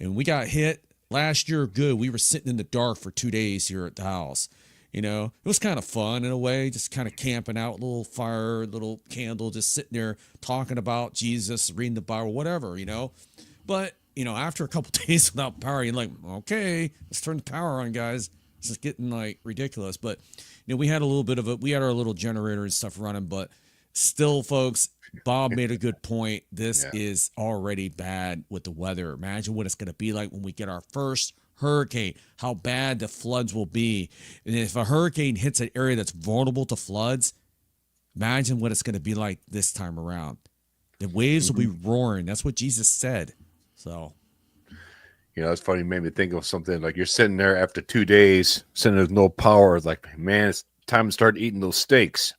And we got hit last year good. We were sitting in the dark for 2 days here at the house. It was kind of fun in a way, just kind of camping out, little fire, little candle, just sitting there talking about Jesus, reading the Bible, whatever, But, after a couple days without power, you're like, okay, let's turn the power on, guys. This is getting ridiculous. But, we had a little bit of we had our little generator and stuff running, but still, folks, Bob made a good point. This is already bad with the weather. Imagine what it's going to be like when we get our first hurricane, how bad the floods will be. And if a hurricane hits an area that's vulnerable to floods, imagine what it's going to be like this time around. The waves will be roaring. That's what Jesus said. So, it's funny. It made me think of something like you're sitting there after 2 days, sitting there's no power. It's like, man, it's time to start eating those steaks.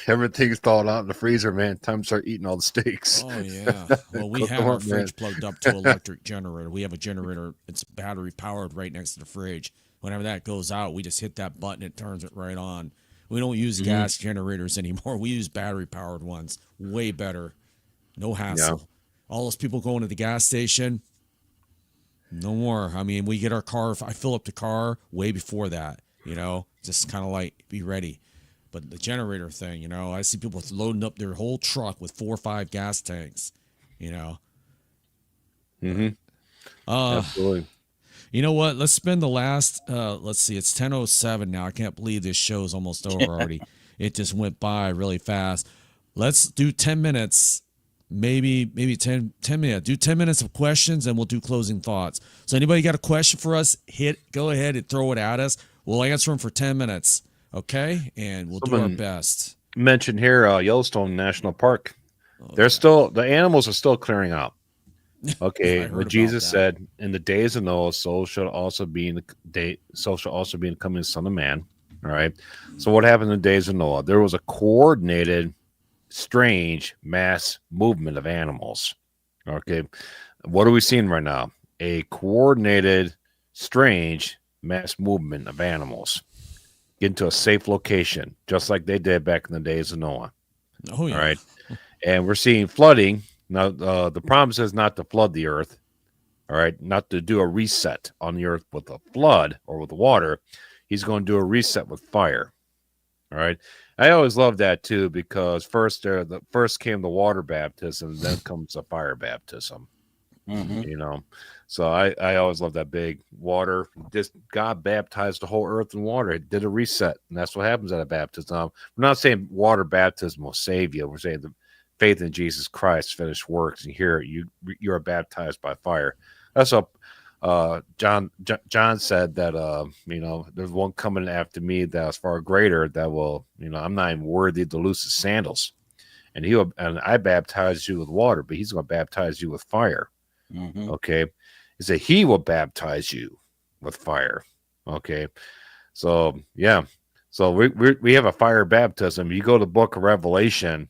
Everything's thawed out in the freezer, man. Time to start eating all the steaks. Oh yeah. Well, we had our fridge plugged up to an electric generator. We have a generator. It's battery powered right next to the fridge. Whenever that goes out, we just hit that button. It turns it right on. We don't use gas generators anymore. We use battery powered ones. Way better. No hassle. Yeah. All those people going to the gas station, no more. I mean, we get our car. I fill up the car way before that, just kind of be ready. But the generator thing, I see people loading up their whole truck with 4 or 5 gas tanks, Absolutely. You know what? Let's spend the last, let's see, it's 10:07 now. I can't believe this show's almost over already. It just went by really fast. let's do 10 minutes, maybe 10 minutes. Do 10 minutes of questions, and we'll do closing thoughts. So anybody got a question for us, go ahead and throw it at us. We'll answer them for 10 minutes, okay? And we'll do our best. Mentioned here Yellowstone National Park. The animals are still clearing out. Okay, what Jesus said, in the days of Noah, so shall also be in the coming Son of Man. All right. So what happened in the days of Noah? There was a coordinated, strange mass movement of animals. Okay. What are we seeing right now? A coordinated, strange mass movement of animals. Get into a safe location, just like they did back in the days of Noah. Oh, yeah. All right. And we're seeing flooding. Now, the promise is not to flood the earth. All right. Not to do a reset on the earth with a flood or with water. He's going to do a reset with fire. All right. I always love that too, because first came the water baptism, then comes the fire baptism. You know, so I always love that big water. Just God baptized the whole earth in water. It did a reset, and that's what happens at a baptism. We're not saying water baptism will save you. We're saying the faith in Jesus Christ, finished works, and here you are baptized by fire. That's what John said, that there's one coming after me that's far greater, that will, I'm not even worthy to loose his sandals, and I baptize you with water, but he's going to baptize you with fire. Okay, he said he will baptize you with fire. Okay, so yeah, so we have a fire baptism. You go to the book of Revelation,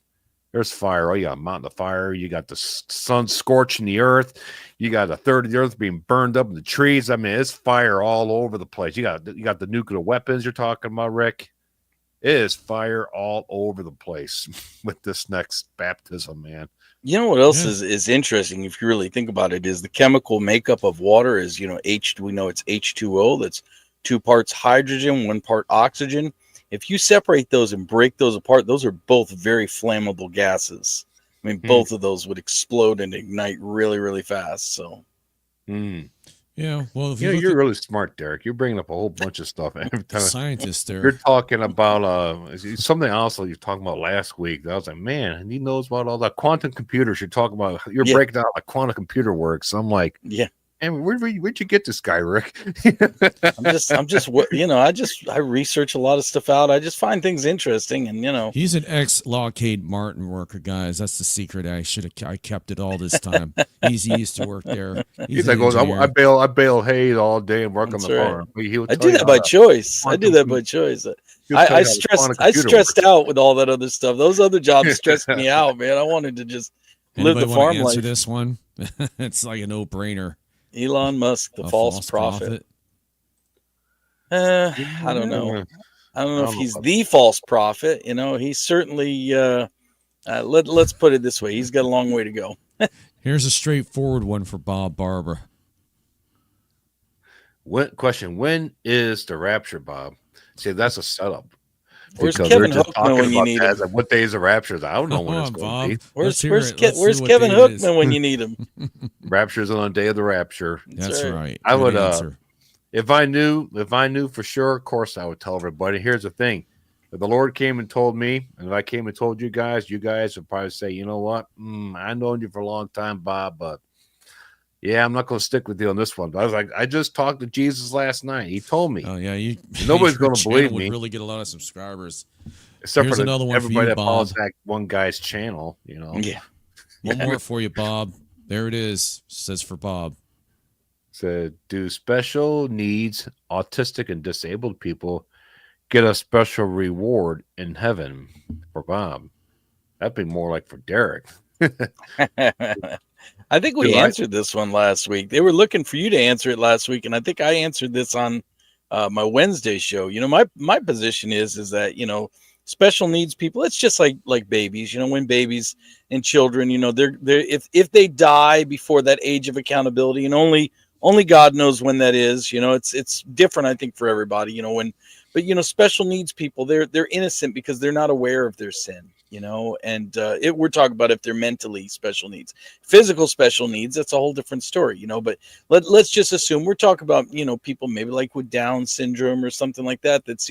there's fire. Oh, you got a mountain of fire. You got the sun scorching the earth. You got a third of the earth being burned up in the trees. I mean, it's fire all over the place. You got the nuclear weapons you're talking about, Rick. It is fire all over the place with this next baptism, man. You know what else is interesting, if you really think about it, is the chemical makeup of water is, we know it's H2O. That's 2 parts hydrogen, 1 part oxygen. If you separate those and break those apart, those are both very flammable gases. I mean, both of those would explode and ignite really, really fast. So, yeah. Well, if you're really smart, Derek. You're bringing up a whole bunch of stuff every time. Scientist there. You're talking about something else that you were talking about last week. I was like, man, he knows about all the quantum computers. You're talking about. You're breaking down like quantum computer works. I'm like, yeah. And where'd you get this guy, Rick? I research a lot of stuff out. I just find things interesting, and he's an ex-Lockheed Martin worker, guys. That's the secret. I kept it all this time. He used to work there. He's like, I bale hay all day and work on the farm. I do that by choice. I stressed out with all that other stuff. Those other jobs stressed me out, man. I wanted to just live the farm life. Answer this one. It's like a no-brainer. Elon Musk, the false prophet. I don't know. I don't know if he's the false prophet. He's certainly. Let's put it this way: he's got a long way to go. Here's a straightforward one for Bob Barber. When is the rapture, Bob? See, that's a setup. Where's Kevin Hookman when you need him? What day is the rapture? I don't know when it's going to be. Where's Kevin Hookman when you need him? Rapture's on the day of the rapture. That's right. I would, if I knew for sure, of course I would tell everybody. Here's the thing: if the Lord came and told me, and if I came and told you guys would probably say, you know what? I known you for a long time, Bob, but yeah, I'm not going to stick with you on this one. But I was like, I just talked to Jesus last night. He told me. Oh yeah, nobody's going to believe me. Would really get a lot of subscribers. Except Here's for another one everybody for you, that follows Bob. that one guy's channel. Yeah. One more for you, Bob. There it is. Says for Bob. Said, do special needs, autistic and disabled people get a special reward in heaven? For Bob, that'd be more like for Derek. I think we answered this one last week. They were looking for you to answer it last week, and I think I answered this on my Wednesday show. My position is that special needs people, it's just like babies. When babies and children, they're if they die before that age of accountability, and only God knows when that is. It's different, I think, for everybody. But special needs people, they're innocent because they're not aware of their sin. And we're talking about if they're mentally special needs. Physical special needs, that's a whole different story, but let's just assume we're talking about, people maybe like with Down syndrome or something like that, that's,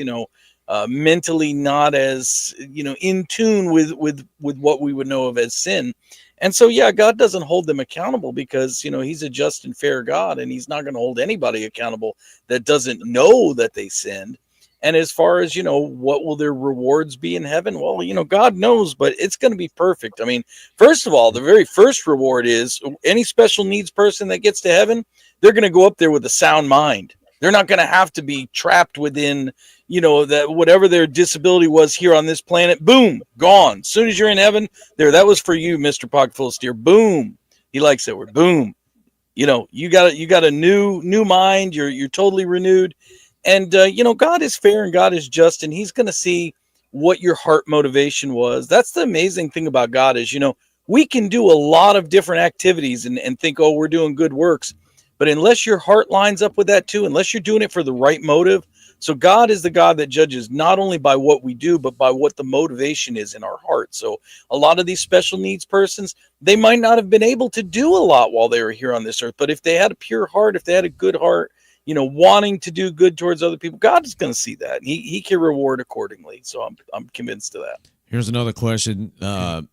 mentally not as, in tune with what we would know of as sin. And so, yeah, God doesn't hold them accountable because, he's a just and fair God, and he's not going to hold anybody accountable that doesn't know that they sinned. And as far as, what will their rewards be in heaven? Well, God knows, but it's going to be perfect. I mean, first of all, the very first reward is any special needs person that gets to heaven, they're going to go up there with a sound mind. They're not going to have to be trapped within, that whatever their disability was here on this planet. Boom, gone. As soon as you're in heaven, that was for you, Mr. Pocketful of Steer. Boom. He likes that word. Boom. You got a new mind. You're totally renewed. And God is fair and God is just, and he's going to see what your heart motivation was. That's the amazing thing about God is, we can do a lot of different activities and think, oh, we're doing good works. But unless your heart lines up with that too, unless you're doing it for the right motive. So God is the God that judges not only by what we do, but by what the motivation is in our heart. So a lot of these special needs persons, they might not have been able to do a lot while they were here on this earth. But if they had a pure heart, if they had a good heart, wanting to do good towards other people, God is going to see that. He can reward accordingly. So I'm convinced of that. Here's another question. Question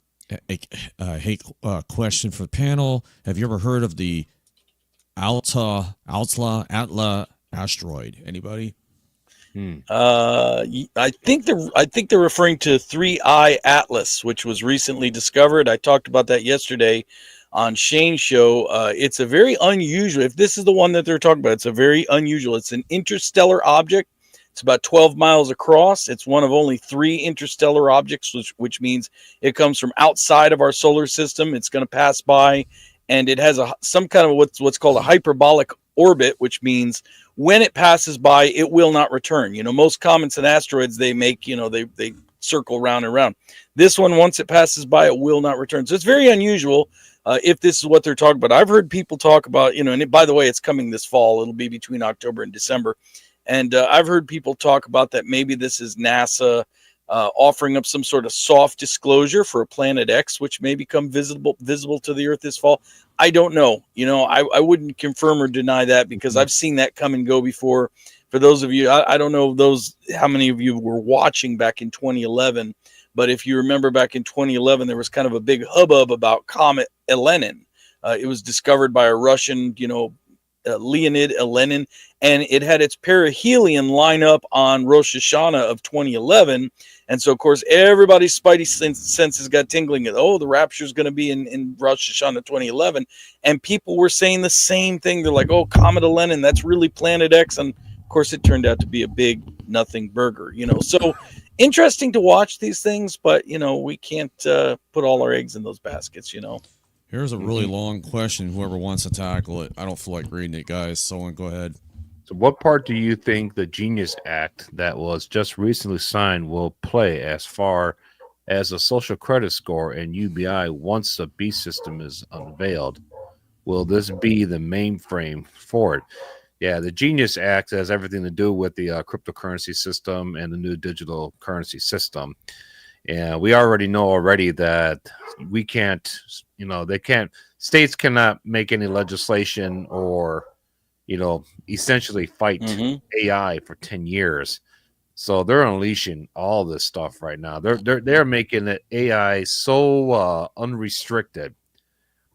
for the panel. Have you ever heard of the Atla asteroid? Anybody? I think they're referring to 3I Atlas, which was recently discovered. I talked about that yesterday on Shane's show. It's a very unusual, if this is the one that they're talking about, it's a very unusual. It's an interstellar object. It's about 12 miles across. It's one of only 3 interstellar objects, which means it comes from outside of our solar system. It's going to pass by, and it has some kind of what's called a hyperbolic orbit, which means when it passes by, it will not return. Most comets and asteroids, they make, they circle round and round. This one, once it passes by, it will not return. So it's very unusual. If this is what they're talking about, I've heard people talk about, and by the way, it's coming this fall. It'll be between October and December. And I've heard people talk about that. Maybe this is NASA offering up some sort of soft disclosure for a Planet X, which may become visible to the Earth this fall. I don't know. I wouldn't confirm or deny that because I've seen that come and go before. For those of you, I don't know how many of you were watching back in 2011, but if you remember back in 2011, there was kind of a big hubbub about Comet Elenin. It was discovered by a Russian, Leonid Elenin, and it had its perihelion line up on Rosh Hashanah of 2011. And so, of course, everybody's spidey senses got tingling. Oh, the rapture is going to be in Rosh Hashanah 2011. And people were saying the same thing. They're like, oh, Comet Elenin, that's really Planet X. And, of course, it turned out to be a big nothing burger, So interesting to watch these things, but, we can't put all our eggs in those baskets, Here's a really long question. Whoever wants to tackle it. I don't feel like reading it, guys. Someone go ahead. So what part do you think the Genius Act that was just recently signed will play as far as a social credit score and UBI once the B system is unveiled? Will this be the mainframe for it? Yeah, the Genius Act has everything to do with the cryptocurrency system and the new digital currency system. And we already know that we can't, states cannot make any legislation or, essentially fight AI for 10 years. So they're unleashing all this stuff right now. They're making the AI so unrestricted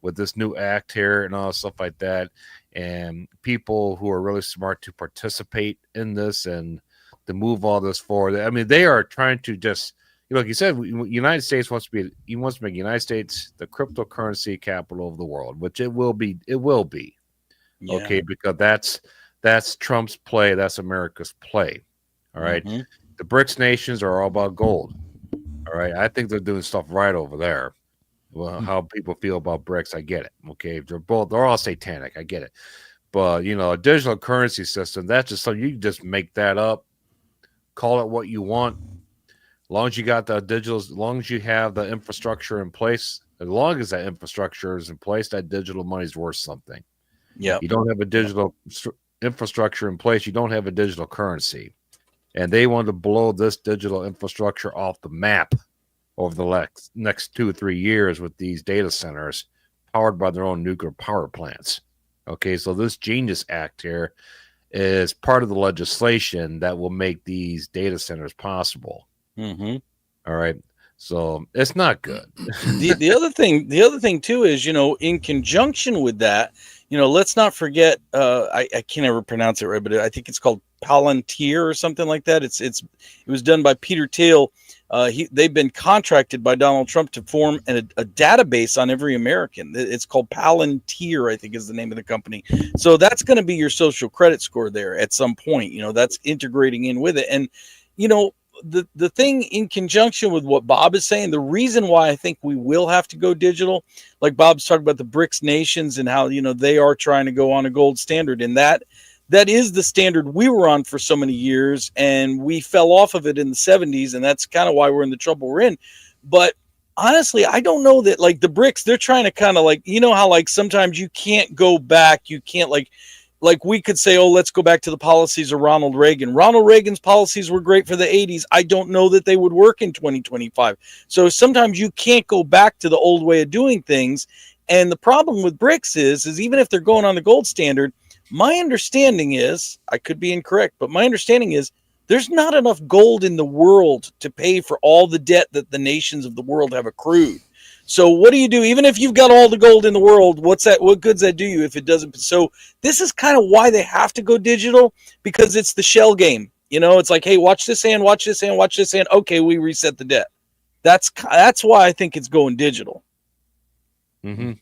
with this new act here and all stuff like that. And people who are really smart to participate in this and to move all this forward. I mean, they are trying to just, like you said, United States wants to make the United States the cryptocurrency capital of the world, which it will be. It will be, okay, because that's Trump's play. That's America's play. All right, the BRICS nations are all about gold. All right, I think they're doing stuff right over there. Well, how people feel about BRICS, I get it. Okay, they're all satanic. I get it, but a digital currency system, that's just something you can just make that up, call it what you want. As long as you got the digital, as long as you have the infrastructure in place, as long as that infrastructure is in place, that digital money is worth something. Yeah. You don't have a digital infrastructure in place, you don't have a digital currency. And they want to blow this digital infrastructure off the map over the next 2 or 3 years with these data centers powered by their own nuclear power plants. Okay, so this Genius Act here is part of the legislation that will make these data centers possible. Mm-hmm. All right. So it's not good. the other thing too is, in conjunction with that, let's not forget, I can't ever pronounce it right, but I think it's called Palantir or something like that. It was done by Peter Thiel. They've been contracted by Donald Trump to form a database on every American. It's called Palantir, I think is the name of the company. So that's going to be your social credit score there at some point. That's integrating in with it. And, the thing in conjunction with what Bob is saying, the reason why I think we will have to go digital, like Bob's talking about the BRICS nations and how, they are trying to go on a gold standard, and that is the standard we were on for so many years, and we fell off of it in the 70s, and that's kind of why we're in the trouble we're in. But honestly, I don't know that, like, the BRICS, they're trying to kind of, like, how, like, sometimes you can't go back, you can't, like we could say, oh, let's go back to the policies of Ronald Reagan. Ronald Reagan's policies were great for the 80s. I don't know that they would work in 2025. So sometimes you can't go back to the old way of doing things. And the problem with BRICS is even if they're going on the gold standard, my understanding is, I could be incorrect, but my understanding is there's not enough gold in the world to pay for all the debt that the nations of the world have accrued. So what do you do? Even if you've got all the gold in the world, what good's that do you if it doesn't? So this is kind of why they have to go digital, because it's the shell game. It's like, hey, watch this hand, watch this hand, watch this hand. Okay, we reset the debt. That's why I think it's going digital. Mm-hmm.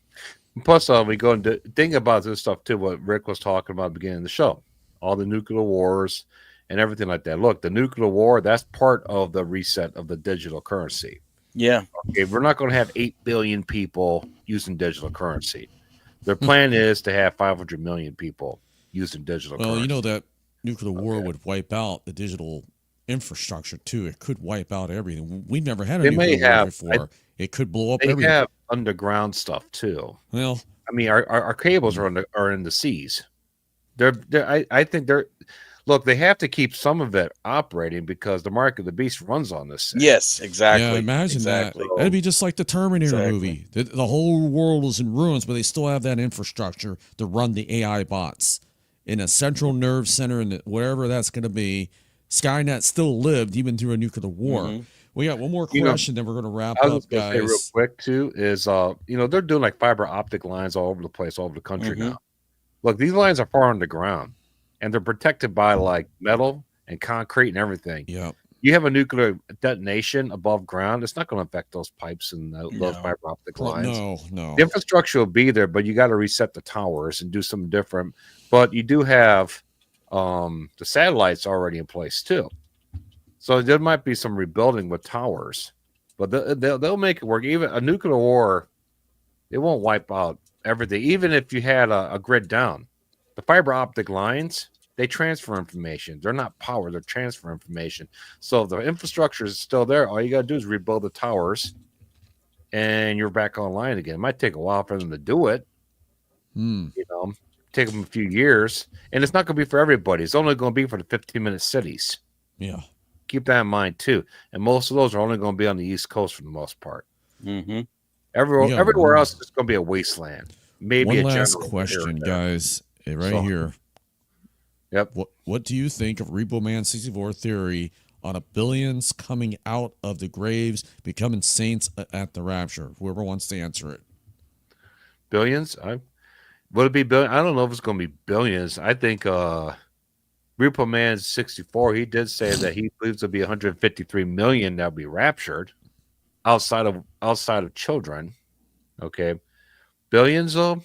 Plus, we go and think about this stuff too. What Rick was talking about at the beginning of the show, all the nuclear wars and everything like that. Look, the nuclear war, that's part of the reset of the digital currency. Yeah. Okay, we're not going to have 8 billion people using digital currency. Their plan is to have 500 million people using digital currency. Well, that nuclear war would wipe out the digital infrastructure too. It could wipe out everything. We've never had a nuclear war before. It could blow up everything. They have underground stuff too. Well, I mean, our cables are in the seas. I think they're. Look, they have to keep some of it operating because the mark of the beast runs on this thing. Yes, exactly. Yeah, imagine that. That'd be just like the Terminator movie. The whole world is in ruins, but they still have that infrastructure to run the AI bots in a central nerve center and wherever that's going to be. Skynet still lived even through a nuclear war. Mm-hmm. We got one more question, then we're going to wrap up, guys. Say real quick too is they're doing like fiber optic lines all over the place, all over the country now. Look, these lines are far underground. And they're protected by like metal and concrete and everything. Yeah. You have a nuclear detonation above ground, it's not going to affect those pipes and those fiber optic lines. No. The infrastructure will be there, but you got to reset the towers and do something different. But you do have the satellites already in place too. So there might be some rebuilding with towers, but they'll make it work. Even a nuclear war, it won't wipe out everything. Even if you had a grid down, the fiber optic lines, they transfer information. They're not power, they're transfer information. So if the infrastructure is still there, all you got to do is rebuild the towers and you're back online again. It might take a while for them to do it. Take them a few years. And it's not going to be for everybody. It's only going to be for the 15-minute cities. Yeah. Keep that in mind, too. And most of those are only going to be on the East Coast for the most part. Mm-hmm. Everywhere else is going to be a wasteland. Maybe one last question, guys. Here. Yep. What do you think of Repo Man 64 theory on a billions coming out of the graves, becoming saints at the rapture? Whoever wants to answer it. Billions? Would it be billion? I don't know if it's going to be billions. I think Repo Man 64, he did say that he believes there'll be 153 million that'll be raptured outside of children. Okay. Billions though?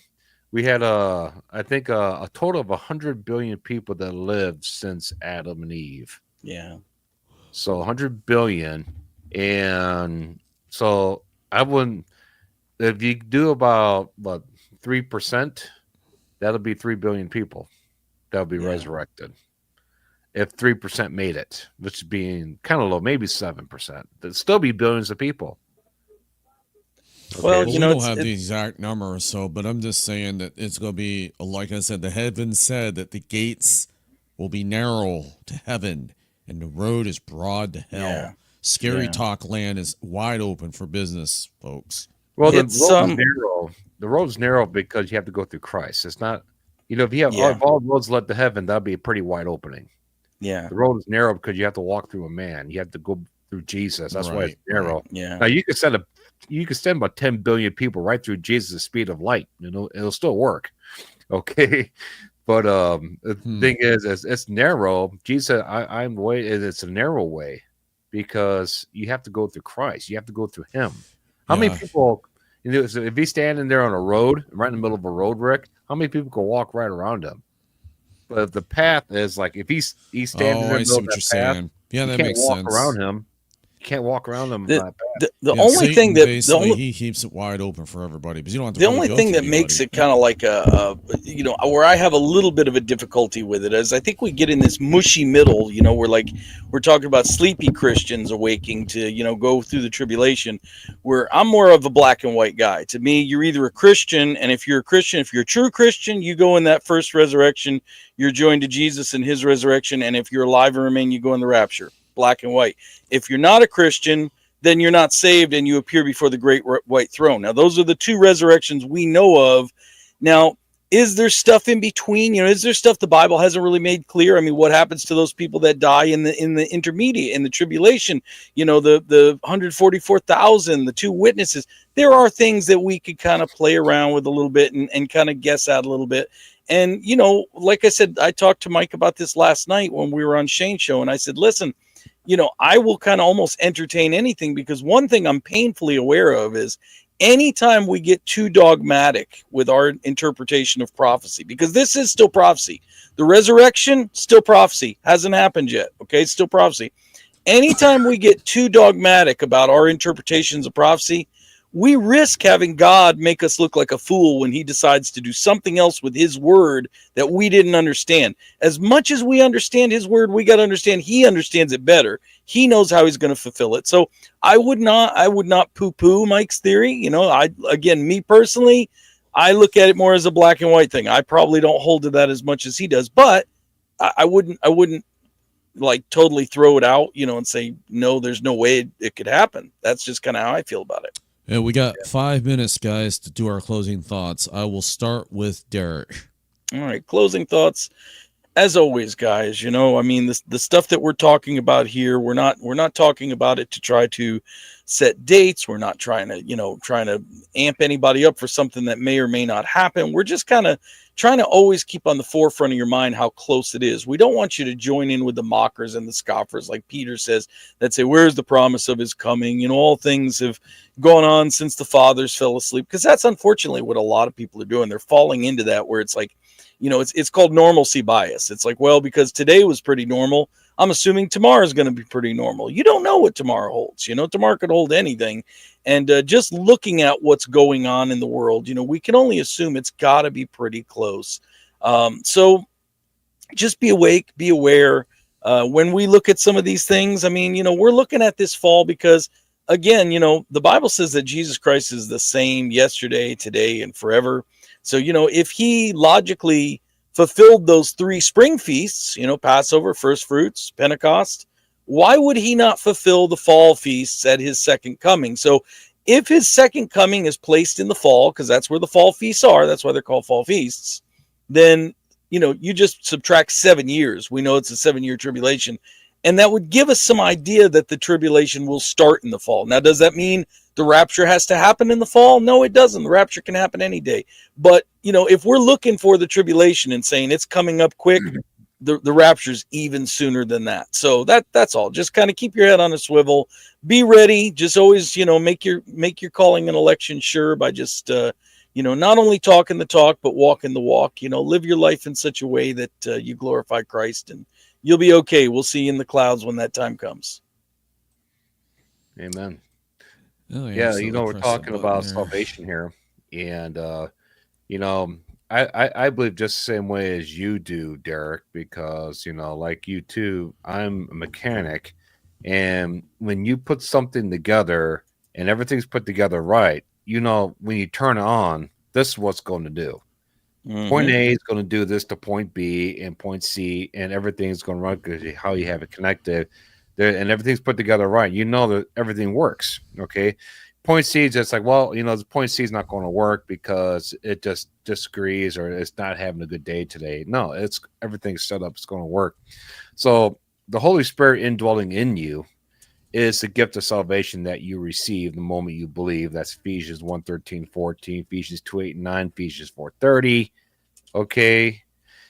We had I think a total of 100 billion people that lived since Adam and Eve. Yeah. So 100 billion. And so I wouldn't, if you do about 3%, that'll be 3 billion people that'll be resurrected. If 3% made it, which is being kind of low, maybe 7%, there'd still be billions of people. Okay. Well, we don't have the exact number or so, but I'm just saying that it's going to be, like I said, the heaven said that the gates will be narrow to heaven and the road is broad to hell. Yeah. Scary talk land is wide open for business, folks. Well, the road's narrow because you have to go through Christ. It's not You know, if you have Yeah. if all roads led to heaven, that'd be a pretty wide opening. Yeah. The road is narrow because you have to walk through a man. You have to go through Jesus. That's why it's Right, narrow. right. Yeah. Now you can send about 10 billion people right through Jesus' the speed of light. You know, it'll still work. Okay. But the thing is it's narrow. Jesus, I'm the way. It's a narrow way because you have to go through Christ. You have to go through Him. How many people? You know, if he's standing there on a road, right in the middle of a road, Rick, how many people can walk right around him? But if the path is like if he's standing in the middle of that path, Yeah, that you can't makes walk sense. around him. You can't walk around him. The Yeah, only Satan thing that basically he keeps it wide open for everybody, but you don't have to. the really only go thing through that anybody. makes it kind of like you know, where I have a little bit of a difficulty with it is I think we get in this mushy middle, you know, where like we're talking about sleepy Christians awaking to, you know, go through the tribulation, where I'm more of a black and white guy. To me, you're either a Christian, and if you're a Christian, if you're a true Christian, you go in that first resurrection, you're joined to Jesus in his resurrection, and if you're alive and remain, you go in the rapture. Black and white. If you're not a Christian, then you're not saved and you appear before the great white throne. Now, those are the two resurrections we know of. Now, is there stuff in between? You know, is there stuff the Bible hasn't really made clear? I mean, what happens to those people that die in the intermediate, in the tribulation? You know, the 144,000, the two witnesses. There are things that we could kind of play around with a little bit and kind of guess at a little bit. And, you know, like I said, I talked to Mike about this last night when we were on Shane's show, and I said, listen, you know, I will kind of almost entertain anything, because one thing I'm painfully aware of is anytime we get too dogmatic with our interpretation of prophecy, because this is still prophecy, the resurrection, still prophecy, hasn't happened yet. Okay. It's still prophecy. Anytime we get too dogmatic about our interpretations of prophecy, we risk having God make us look like a fool when he decides to do something else with his word that we didn't understand. As much as we understand his word, we got to understand he understands it better. He knows how he's going to fulfill it. So I would not poo-poo Mike's theory. You know, again, me personally, I look at it more as a black and white thing. I probably don't hold to that as much as he does, but I wouldn't like totally throw it out, you know, and say, no, there's no way it could happen. That's just kind of how I feel about it. Yeah, we got 5 minutes, guys, to do our closing thoughts. I will start with Derek. All right, closing thoughts. As always, guys, you know, I mean, the stuff that we're talking about here, we're not talking about it to try to set dates. We're not trying to amp anybody up for something that may or may not happen. We're just kind of trying to always keep on the forefront of your mind how close it is. We don't want you to join in with the mockers and the scoffers, like Peter says, that say, where's the promise of his coming? You know, all things have gone on since the fathers fell asleep, because that's unfortunately what a lot of people are doing. They're falling into that, where it's like, you know, it's called normalcy bias. It's like, well, because today was pretty normal, I'm assuming tomorrow is going to be pretty normal. You don't know what tomorrow holds. You know, tomorrow could hold anything. And just looking at what's going on in the world, you know, we can only assume it's got to be pretty close. So just be awake, be aware. When we look at some of these things, I mean, you know, we're looking at this fall because, again, you know, the Bible says that Jesus Christ is the same yesterday, today, and forever. So, you know, if he logically fulfilled those 3 spring feasts, you know, Passover, first fruits, Pentecost, why would he not fulfill the fall feasts at his second coming? So if his second coming is placed in the fall, because that's where the fall feasts are, that's why they're called fall feasts, then, you know, you just subtract 7 years. We know it's a 7-year tribulation. And that would give us some idea that the tribulation will start in the fall. Now, does that mean the rapture has to happen in the fall? No, it doesn't. The rapture can happen any day. But, you know, if we're looking for the tribulation and saying it's coming up quick, the rapture's even sooner than that. So that's all. Just kind of keep your head on a swivel. Be ready. Just always, you know, make your calling and election sure by just, you know, not only talking the talk, but walking the walk. You know, live your life in such a way that you glorify Christ, and you'll be okay. We'll see you in the clouds when that time comes. Amen. Oh, yeah, you know, we're talking about salvation here. And, you know, I believe just the same way as you do, Derek, because, you know, like you too, I'm a mechanic. And when you put something together and everything's put together right, you know, when you turn it on, this is what's going to do. Mm-hmm. Point A is going to do this to point B and point C, and everything's going to run because how you have it connected there, and everything's put together right. You know that everything works. Okay. Point C is just like, well, the point C is not going to work because it just disagrees or it's not having a good day today. No, everything's set up. It's going to work. So the Holy Spirit indwelling in you is the gift of salvation that you receive the moment you believe. That's Ephesians 1:13-14, Ephesians 2:8-9, Ephesians 4:30. Okay.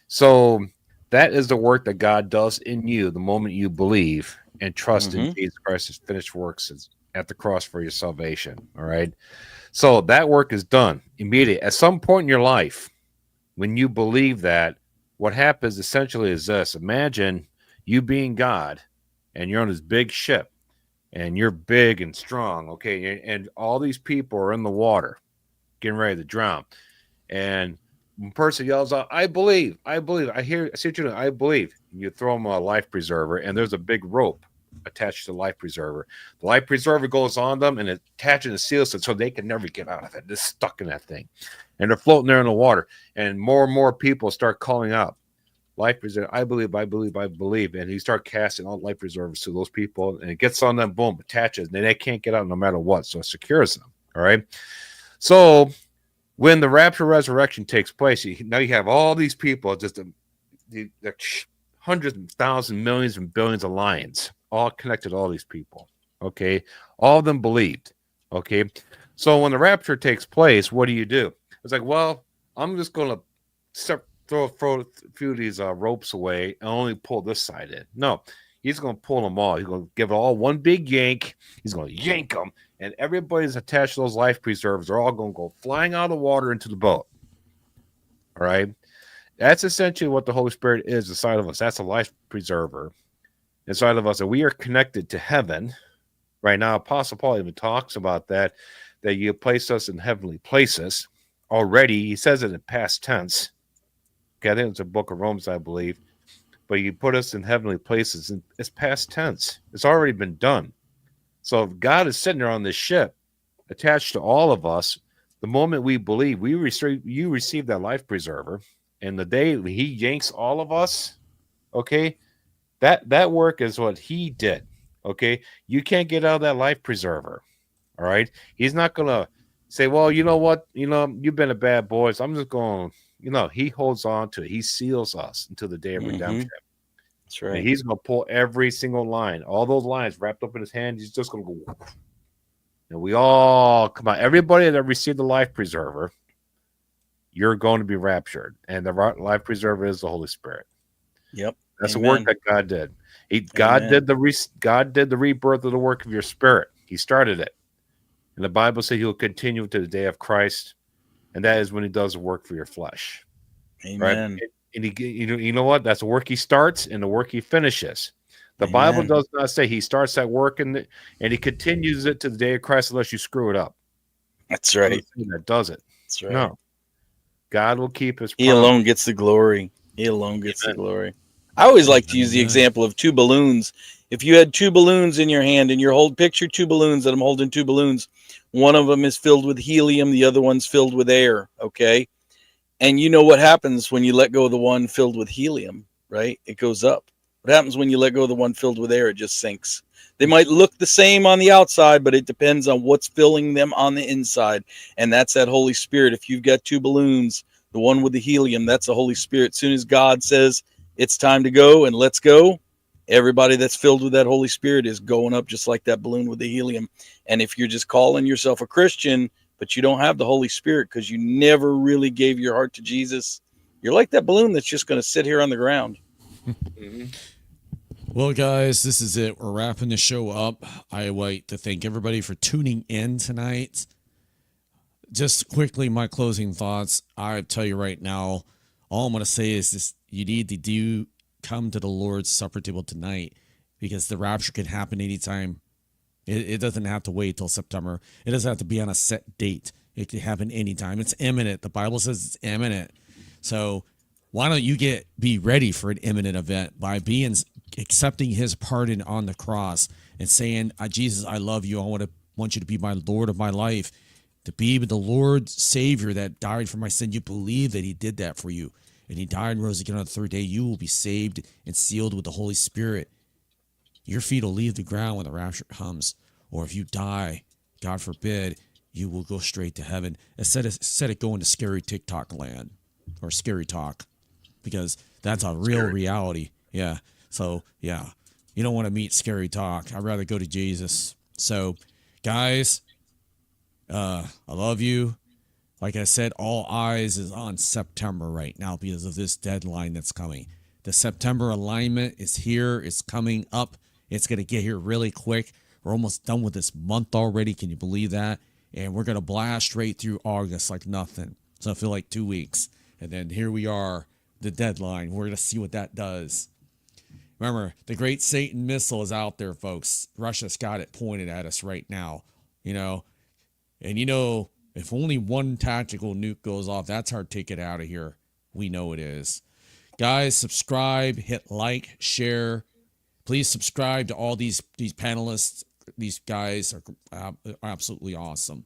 So that is the work that God does in you the moment you believe and trust in Jesus Christ's finished works at the cross for your salvation. All right. So that work is done immediately. At some point in your life, when you believe that, what happens essentially is this. Imagine you being God and you're on this big ship and you're big and strong. Okay. And all these people are in the water getting ready to drown. And one person yells out, I believe, I see what you're doing, I believe. You throw them a life preserver and there's a big rope attached to the life preserver. The life preserver goes on them and it attaches and seals it so they can never get out of it. They're stuck in that thing. And they're floating there in the water. And more people start calling out, life preserver, I believe, I believe, I believe. And you start casting all life preservers to those people and it gets on them, boom, attaches. And they can't get out no matter what. So it secures them. All right. So when the rapture resurrection takes place, now you have all these people, just hundreds of thousands, millions and billions of lions, all connected to all these people. Okay. All of them believed. Okay. So when the rapture takes place, what do? It's like, well, I'm just going to throw a few of these ropes away and only pull this side in. No, he's going to pull them all. He's going to give it all one big yank. He's going to yank them. And everybody's attached to those life preservers. They're all going to go flying out of the water into the boat. All right. That's essentially what the Holy Spirit is inside of us. That's a life preserver inside of us. And we are connected to heaven. Right now, Apostle Paul even talks about that you place us in heavenly places already. He says it in past tense. Okay, I think it's a book of Romans, I believe. But you put us in heavenly places, and it's past tense. It's already been done. So if God is sitting there on this ship, attached to all of us, the moment we believe, you receive that life preserver, and the day he yanks all of us, okay, that work is what he did. Okay, you can't get out of that life preserver. All right, he's not gonna say, well, you know what, you've been a bad boy, so I'm just going. He holds on to it. He seals us until the day of redemption. That's right. And he's going to pull every single line, all those lines wrapped up in his hand. He's just going to go. And we all come out. Everybody that received the life preserver, you're going to be raptured. And the life preserver is the Holy Spirit. Yep. That's the work that God did. God did the rebirth of the work of your spirit. He started it. And the Bible says he'll continue to the day of Christ. And that is when he does the work for your flesh. Amen. Right? And you know what? That's the work he starts and the work he finishes. The Amen. Bible does not say he starts that work and he continues it to the day of Christ unless you screw it up. That's right. That does it. That's right. No. God will keep his promise. He alone gets the glory. He alone gets the glory. I always like to use the example of two balloons. If you had two balloons in your hand and picture two balloons that I'm holding two balloons, one of them is filled with helium, the other one's filled with air. Okay. And you know what happens when you let go of the one filled with helium, right? It goes up. What happens when you let go of the one filled with air? It just sinks. They might look the same on the outside, but it depends on what's filling them on the inside. And that's that Holy Spirit. If you've got two balloons, the one with the helium, that's the Holy Spirit. As soon as God says it's time to go and let's go, everybody that's filled with that Holy Spirit is going up just like that balloon with the helium. And if you're just calling yourself a Christian, but you don't have the Holy Spirit because you never really gave your heart to Jesus, you're like that balloon that's just going to sit here on the ground. Well, guys, this is it. We're wrapping the show up. I like to thank everybody for tuning in tonight. Just quickly, my closing thoughts. I tell you right now, all I'm going to say is this: you need to come to the Lord's Supper table tonight, because the rapture can happen anytime. It doesn't have to wait till September. It doesn't have to be on a set date. It can happen anytime. It's imminent. The Bible says it's imminent. So why don't you be ready for an imminent event by accepting his pardon on the cross and saying, Jesus, I love you. I want you to be my Lord of my life, to be the Lord Savior that died for my sin. You believe that he did that for you, and he died and rose again on the third day. You will be saved and sealed with the Holy Spirit. Your feet will leave the ground when the rapture comes. Or if you die, God forbid, you will go straight to heaven instead of going to scary TikTok land or scary talk, because that's a real reality. Yeah. So, yeah, you don't want to meet scary talk. I'd rather go to Jesus. So, guys, I love you. Like I said, all eyes is on September right now because of this deadline that's coming. The September alignment is here. It's coming up. It's going to get here really quick. We're almost done with this month already. Can you believe that? And we're going to blast straight through August like nothing. So I feel like 2 weeks. And then here we are, the deadline. We're going to see what that does. Remember, the great Satan missile is out there, folks. Russia's got it pointed at us right now, you know. And, you know, if only one tactical nuke goes off, that's our ticket out of here. We know it is. Guys, subscribe, hit like, share. Please subscribe to all these panelists. These guys are absolutely awesome.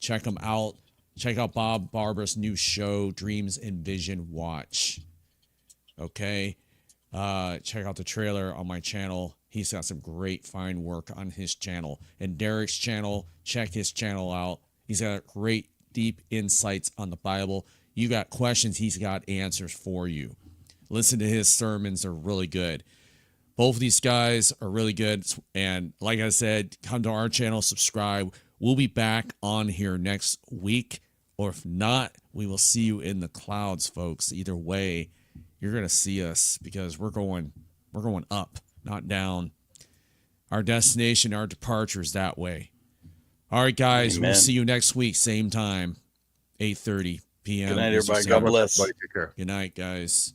Check them out. Check out Bob Barber's new show, Dreams and Vision Watch. Okay. Check out the trailer on my channel. He's got some great fine work on his channel. And Derek's channel, check his channel out. He's got great deep insights on the Bible. You got questions, he's got answers for you. Listen to his sermons, they're really good. Both of these guys are really good. And like I said, come to our channel, subscribe. We'll be back on here next week. Or if not, we will see you in the clouds, folks. Either way, you're going to see us because we're going up, not down. Our destination, our departure is that way. All right, guys, Amen. We'll see you next week, same time, 8:30 p.m. Good night, everybody. God bless. Take care. Good night, guys.